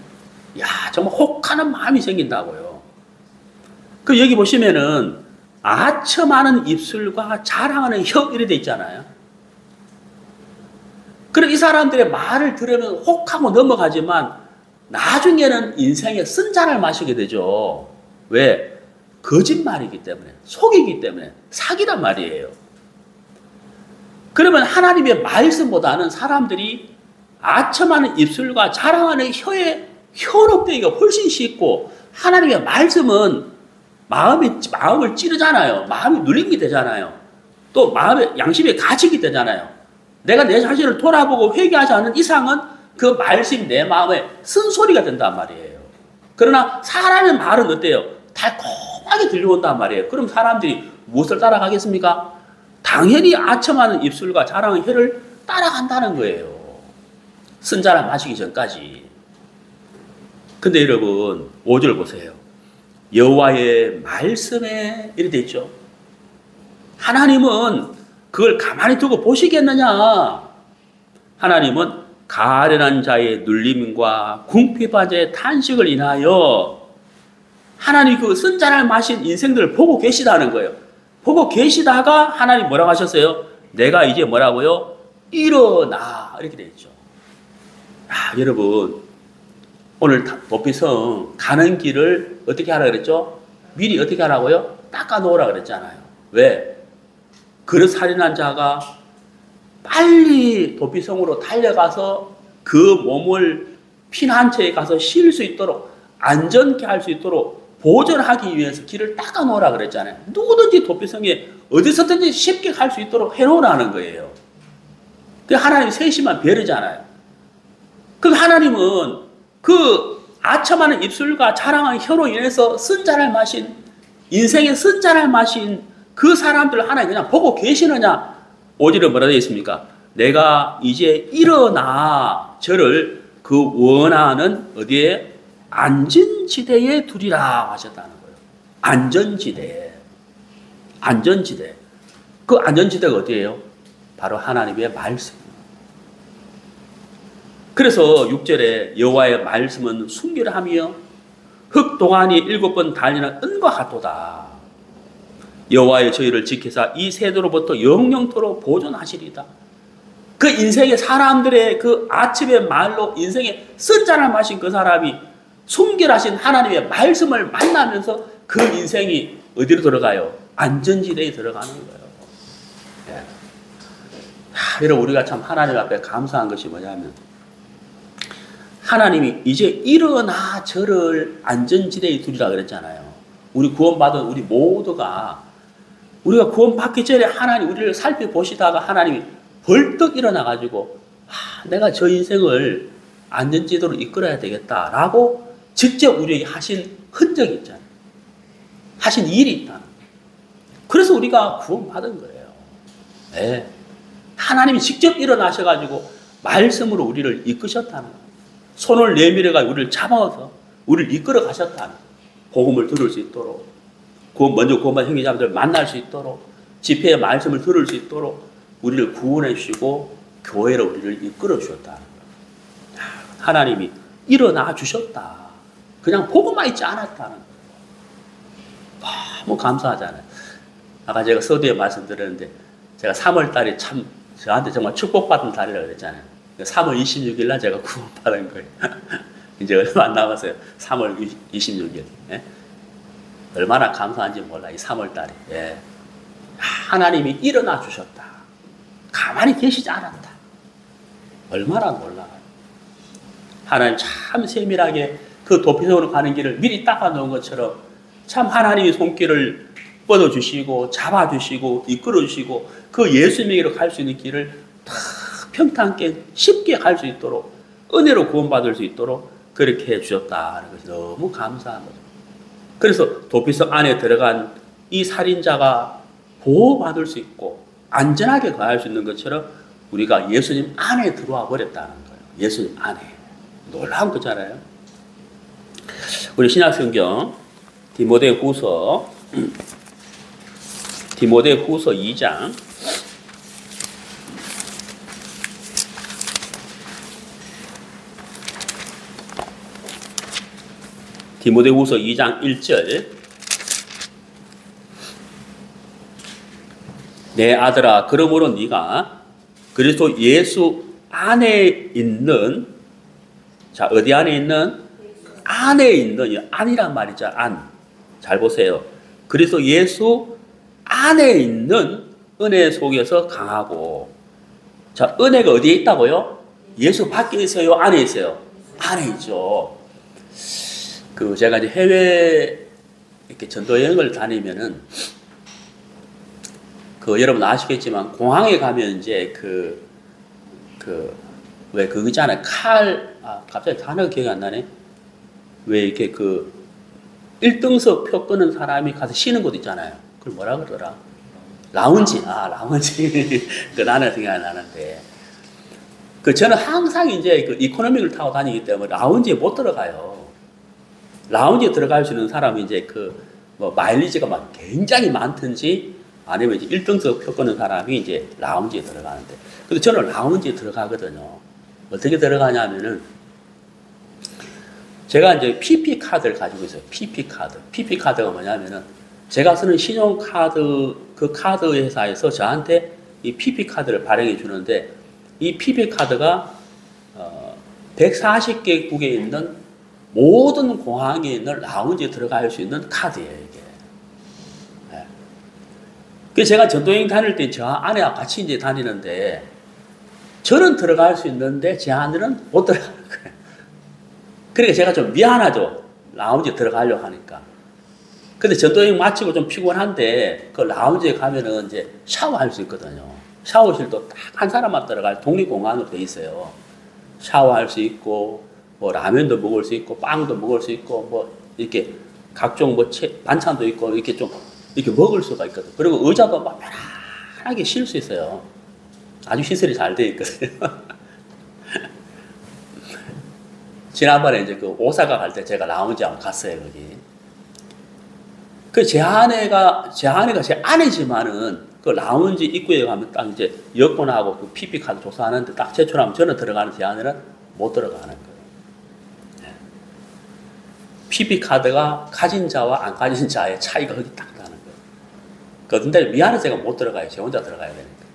야, 정말 혹하는 마음이 생긴다고요. 그 여기 보시면은 아첨하는 입술과 자랑하는 혀 이렇게 돼 있잖아요. 그럼 이 사람들의 말을 들으면 혹하고 넘어가지만 나중에는 인생에 쓴잔을 마시게 되죠. 왜? 거짓말이기 때문에, 속이기 때문에, 사기란 말이에요. 그러면 하나님의 말씀보다는 사람들이 아첨하는 입술과 자랑하는 혀에 현혹되기가 훨씬 쉽고, 하나님의 말씀은 마음을 찌르잖아요. 마음이 눌림이 되잖아요. 또 마음의 양심이 갇히게 되잖아요. 내가 내 자신을 돌아보고 회개하지 않는 이상은 그 말씀이 내 마음에 쓴소리가 된단 말이에요. 그러나 사람의 말은 어때요? 달콤하게 들려온단 말이에요. 그럼 사람들이 무엇을 따라가겠습니까? 당연히 아첨하는 입술과 자랑하는 혀를 따라간다는 거예요. 쓴자를 마시기 전까지. 근데 여러분 5절 보세요. 여호와의 말씀에 이렇게 돼 있죠. 하나님은 그걸 가만히 두고 보시겠느냐? 하나님은 가련한 자의 눌림과 궁핍한 자의 탄식을 인하여 하나님 그 쓴잔을 마신 인생들을 보고 계시다는 거예요. 보고 계시다가 하나님 뭐라고 하셨어요? 내가 이제 뭐라고요? 일어나. 이렇게 되어 있죠. 아, 여러분 오늘 도피성 가는 길을 어떻게 하라 그랬죠? 미리 어떻게 하라고요? 닦아 놓으라 그랬잖아요. 왜? 그릇 살인한 자가 빨리 도피성으로 달려가서 그 몸을 피난처에 가서 쉴 수 있도록 안전케 할 수 있도록 보존하기 위해서 길을 닦아 놓으라 그랬잖아요. 누구든지 도피성에 어디서든지 쉽게 갈 수 있도록 해놓으라는 거예요. 그 하나님 세심한 배려잖아요. 그 하나님은 그 아첨하는 입술과 자랑하는 혀로 인해서 쓴잔을 마신 인생의 쓴잔을 마신 그 사람들 하나님 그냥 보고 계시느냐? 5절에 뭐라 되어 있습니까? 내가 이제 일어나 저를 그 원하는 어디에? 안전지대에 두리라 하셨다는 거예요. 안전지대. 안전지대. 그 안전지대가 어디예요? 바로 하나님의 말씀. 그래서 6절에 여호와의 말씀은 순결하며 흙동안이 7번 달리는 은과 같도다. 여호와의 저희를 지키사 이 세대로부터 영영토록 보존하시리다. 그 인생의 사람들의 그 아침의 말로 인생의 쓴잔을 마신 그 사람이 순결하신 하나님의 말씀을 만나면서 그 인생이 어디로 들어가요? 안전지대에 들어가는 거예요. 네. 여러분 우리가 참 하나님 앞에 감사한 것이 뭐냐면 하나님이 이제 일어나 저를 안전지대에 두리라 그랬잖아요. 우리 구원받은 우리 모두가 우리가 구원받기 전에 하나님 우리를 살펴보시다가 하나님이 벌떡 일어나가지고 내가 저 인생을 안전지대로 이끌어야 되겠다라고 직접 우리에게 하신 흔적이 있잖아요. 하신 일이 있다는 거예요. 그래서 우리가 구원받은 거예요. 네. 하나님이 직접 일어나셔가지고 말씀으로 우리를 이끄셨다는 거예요. 손을 내밀어가지고 우리를 잡아서 우리를 이끌어 가셨다는 거예요. 복음을 들을 수 있도록, 먼저 구원받은 형제자매들 만날 수 있도록, 집회의 말씀을 들을 수 있도록 우리를 구원해 주시고 교회로 우리를 이끌어 주셨다는 거예요. 하나님이 일어나 주셨다. 그냥 보고만 있지 않았다는 거예요. 너무 감사하잖아요. 아까 제가 서두에 말씀드렸는데 제가 3월 달이 참 저한테 정말 축복받은 달이라고 그랬잖아요. 3월 26일 날 제가 구원받은 거예요. 이제 얼마 안 남았어요. 3월 26일. 예? 얼마나 감사한지 몰라, 이 3월 달이. 예. 하나님이 일어나 주셨다. 가만히 계시지 않았다. 얼마나 놀라워요. 하나님 참 세밀하게 그 도피성으로 가는 길을 미리 닦아 놓은 것처럼 참 하나님의 손길을 뻗어주시고 잡아주시고 이끌어주시고 그 예수님에게로 갈 수 있는 길을 다 평탄하게 쉽게 갈 수 있도록 은혜로 구원받을 수 있도록 그렇게 해주셨다는 것이 너무 감사한 거죠. 그래서 도피성 안에 들어간 이 살인자가 보호받을 수 있고 안전하게 거할 수 있는 것처럼 우리가 예수님 안에 들어와 버렸다는 거예요. 예수님 안에. 놀라운 거잖아요. 우리 신약성경 디모데후서 2장 디모데후서 2장 1절 내 아들아 그러므로 네가 그리스도 예수 안에 있는 자 어디 안에 있는? 안에 있는 안이란 말이죠. 안. 잘 보세요. 그리스도 예수 안에 있는 은혜 속에서 강하고 자 은혜가 어디에 있다고요? 예수 밖에 있어요? 안에 있어요? 안에 있죠. 그 제가 이제 해외 이렇게 전도 여행을 다니면은 그 여러분 아시겠지만 공항에 가면 이제 왜 그거 있잖아요. 갑자기 단어가 기억이 안 나네. 왜 이렇게 그 1등석 표 끄는 사람이 가서 쉬는 곳 있잖아요. 그걸 뭐라 그러더라? 라운지. 라운지. 그 단어가 생각이 안 나는데. 저는 항상 이제 그 이코노미를 타고 다니기 때문에 라운지에 못 들어가요. 라운지에 들어갈 수 있는 사람이 이제 뭐 마일리지가 막 굉장히 많든지 아니면 이제 1등석 표 끄는 사람이 이제 라운지에 들어가는데. 근데 저는 라운지에 들어가거든요. 어떻게 들어가냐면은 제가 이제 PP 카드를 가지고 있어요. PP 카드. PP 카드가 뭐냐면은 제가 쓰는 신용카드 그 카드 회사에서 저한테 이 PP 카드를 발행해 주는데 이 PP 카드가 140개국에 있는 모든 공항에 있는 라운지에 들어갈 수 있는 카드예요, 이게. 네. 그래서 제가 전도여행 다닐 때 저 아내와 같이 이제 다니는데 저는 들어갈 수 있는데 제 아내는 못 들어가는 거예요. 그러니까 제가 좀 미안하죠. 라운지에 들어가려고 하니까. 근데 전도여행 마치고 좀 피곤한데 그 라운지에 가면은 이제 샤워할 수 있거든요. 샤워실도 딱 한 사람만 들어갈 독립공간으로 돼 있어요. 샤워할 수 있고 뭐 라면도 먹을 수 있고 빵도 먹을 수 있고 뭐 이렇게 각종 뭐 반찬도 있고 이렇게 좀 이렇게 먹을 수가 있거든요. 그리고 의자도 막 편하게 쉴 수 있어요. 아주 시설이 잘 돼 있거든요. 지난번에 이제 그 오사카 갈 때 제가 라운지 한번 갔어요, 거기. 제 아내가 제 아내지만은 그 라운지 입구에 가면 딱 이제 여권하고 그 PP카드 조사하는데 딱 제출하면 저는 들어가는 제 아내는 못 들어가는 거예요. 네. PP카드가 가진 자와 안 가진 자의 차이가 거기 딱 나는 거예요. 그런데 미안해서 제가 못 들어가요. 제 혼자 들어가야 되니까.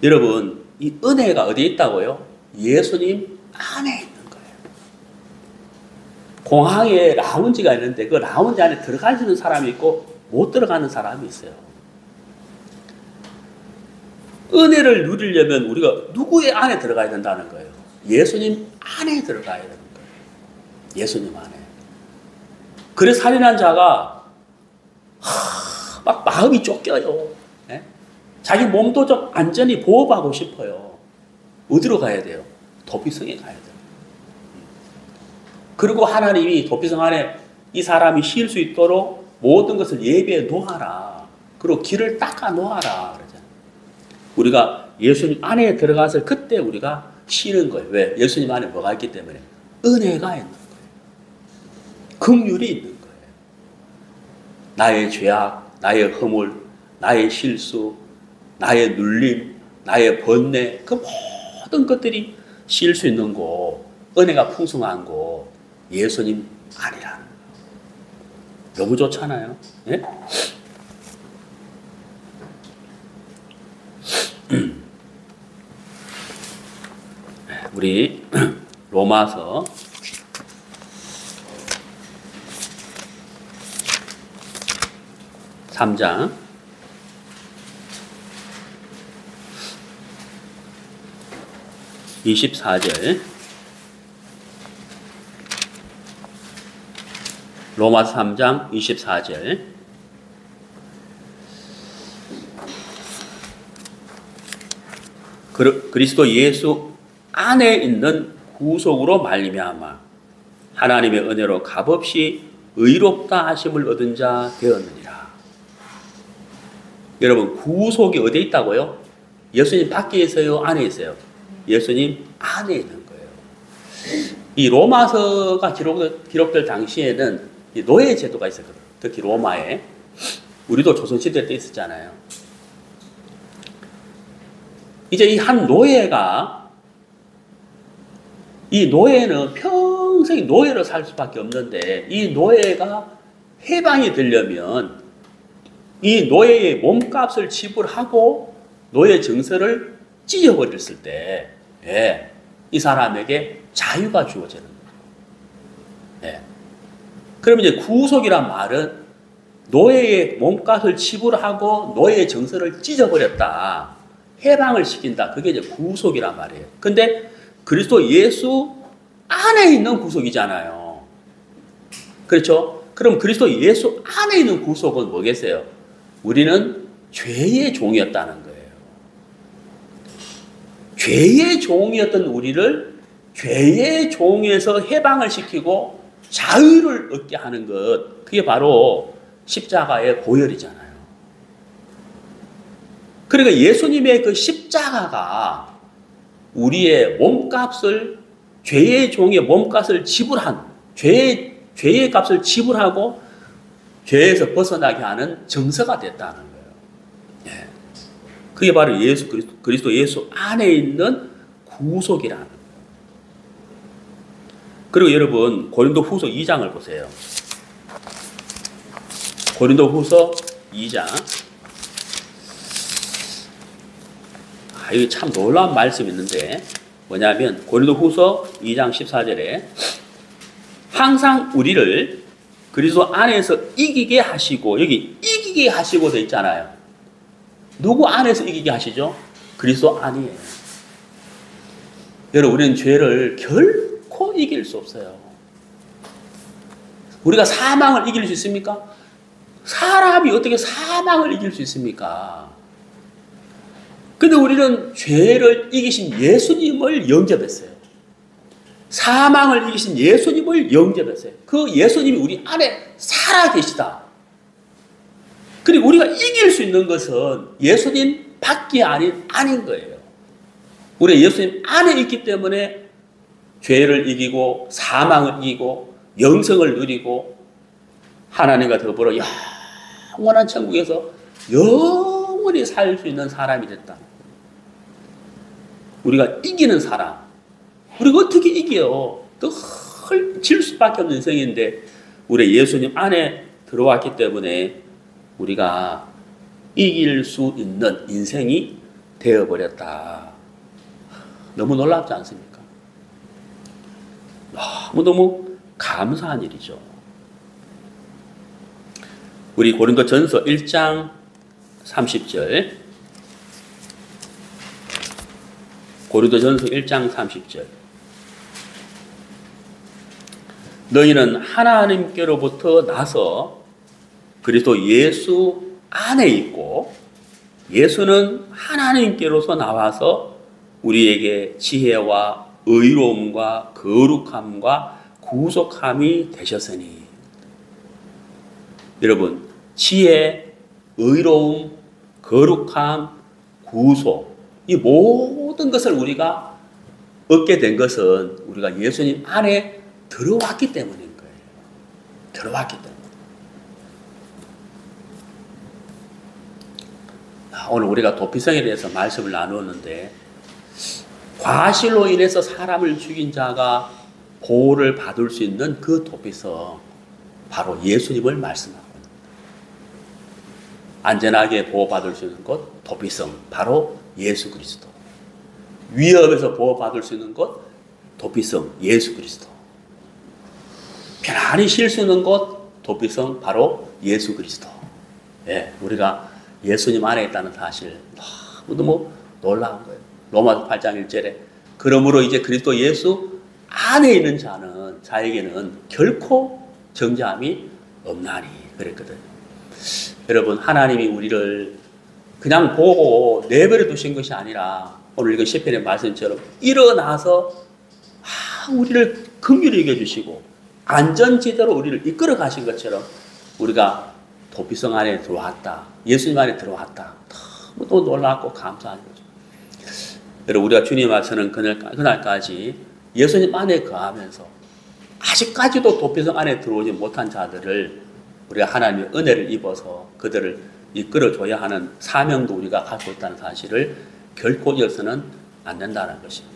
여러분, 이 은혜가 어디에 있다고요? 예수님 안에 있는 거예요. 공항에 라운지가 있는데 그 라운지 안에 들어갈 수 있는 사람이 있고 못 들어가는 사람이 있어요. 은혜를 누리려면 우리가 누구의 안에 들어가야 된다는 거예요? 예수님 안에 들어가야 되는 거예요. 예수님 안에. 그래 살인한 자가 막 마음이 쫓겨요. 예? 자기 몸도 좀 안전히 보호하고 싶어요. 어디로 가야 돼요? 도피성에 가야 돼요. 그리고 하나님이 도피성 안에 이 사람이 쉴 수 있도록 모든 것을 예비해 놓아라. 그리고 길을 닦아 놓아라. 그러잖아요. 우리가 예수님 안에 들어가서 그때 우리가 쉬는 거예요. 왜? 예수님 안에 뭐가 있기 때문에? 은혜가 있는 거예요. 긍휼이 있는 거예요. 나의 죄악, 나의 허물, 나의 실수, 나의 눌림, 나의 번뇌, 그 모든 것들이 쉴 수 있는 곳, 은혜가 풍성한 곳, 예수님 안이라는 거예요. 너무 좋잖아요. 예? 우리 로마서 3장 24절 로마서 3장 24절 그리스도 예수 안에 있는 구속으로 말미암아 하나님의 은혜로 값없이 의롭다 하심을 얻은 자 되었느니라. 여러분 구속이 어디에 있다고요? 예수님 밖에 있어요? 안에 있어요? 예수님 안에 있는 거예요. 이 로마서가 기록될 당시에는 이 노예 제도가 있었거든요. 특히 로마에. 우리도 조선시대 때 있었잖아요. 이제 이 한 노예가 이 노예는 평생 노예로 살 수밖에 없는데 이 노예가 해방이 되려면 이 노예의 몸값을 지불하고 노예 증서를 찢어버렸을 때 예, 이 사람에게 자유가 주어지는 거예요. 예. 그럼 이제 구속이란 말은 노예의 몸값을 지불하고 노예의 증서를 찢어버렸다. 해방을 시킨다. 그게 이제 구속이란 말이에요. 근데 그리스도 예수 안에 있는 구속이잖아요. 그렇죠? 그럼 그리스도 예수 안에 있는 구속은 뭐겠어요? 우리는 죄의 종이었다는 거예요. 죄의 종이었던 우리를 죄의 종에서 해방을 시키고 자유를 얻게 하는 것, 그게 바로 십자가의 보혈이잖아요. 그러니까 예수님의 그 십자가가 우리의 몸값을, 죄의 종의 몸값을 지불한, 죄의 값을 지불하고 죄에서 벗어나게 하는 정서가 됐다는 거예요. 예. 그게 바로 그리스도 예수 안에 있는 구속이라는 거예요. 그리고 여러분, 고린도후서 2장을 보세요. 고린도후서 2장. 이게 참 놀라운 말씀이 있는데 뭐냐면 고린도후서 2장 14절에 항상 우리를 그리스도 안에서 이기게 하시고, 여기 이기게 하시고 돼 있잖아요. 누구 안에서 이기게 하시죠? 그리스도 안이에요. 여러분, 우리는 죄를 결코 이길 수 없어요. 우리가 사망을 이길 수 있습니까? 사람이 어떻게 사망을 이길 수 있습니까? 근데 우리는 죄를 이기신 예수님을 영접했어요. 사망을 이기신 예수님을 영접했어요. 그 예수님이 우리 안에 살아계시다. 그리고 우리가 이길 수 있는 것은 예수님 밖이 아닌 거예요. 우리 예수님 안에 있기 때문에 죄를 이기고 사망을 이기고 영생을 누리고 하나님과 더불어 영원한 천국에서 영원히 살 수 있는 사람이 됐다. 우리가 이기는 사람. 우리가 어떻게 이겨요? 질 수밖에 없는 인생인데 우리 예수님 안에 들어왔기 때문에 우리가 이길 수 있는 인생이 되어버렸다. 너무 놀랍지 않습니까? 너무너무 감사한 일이죠. 우리 고린도전서 1장 30절. 고린도전서 1장 30절. 너희는 하나님께로부터 나서 그리스도 예수 안에 있고 예수는 하나님께로서 나와서 우리에게 지혜와 의로움과 거룩함과 구속함이 되셨으니. 여러분, 지혜, 의로움, 거룩함, 구속, 이 모든 것을 우리가 얻게 된 것은 우리가 예수님 안에 들어왔기 때문인 거예요. 들어왔기 때문에. 오늘 우리가 도피성에 대해서 말씀을 나누었는데, 과실로 인해서 사람을 죽인 자가 보호를 받을 수 있는 그 도피성, 바로 예수님을 말씀하고 있습니다. 안전하게 보호받을 수 있는 것, 도피성, 바로 예수 그리스도. 위협에서 보호받을 수 있는 것, 도피성, 예수 그리스도. 편안히 쉴 수 있는 것, 도피성, 바로 예수 그리스도. 예, 우리가 예수님 안에 있다는 사실 너무너무 놀라운 거예요. 로마서 8장 1절에 그러므로 이제 그리스도 예수 안에 있는 자에게는 결코 정죄함이 없나니 그랬거든요. 여러분, 하나님이 우리를 그냥 보고 내버려 두신 것이 아니라 오늘 읽은 시편의 말씀처럼 일어나서 우리를 긍휼히 여겨주시고 안전지대로 우리를 이끌어 가신 것처럼 우리가 도피성 안에 들어왔다. 예수님 안에 들어왔다. 너무 놀랍고 감사한 거죠. 여러분, 우리가 주님 앞서는 그날까지 예수님 안에 거하면서 아직까지도 도피성 안에 들어오지 못한 자들을 우리가 하나님의 은혜를 입어서 그들을 이끌어줘야 하는 사명도 우리가 갖고 있다는 사실을 결코 잊어서는 안 된다는 것입니다.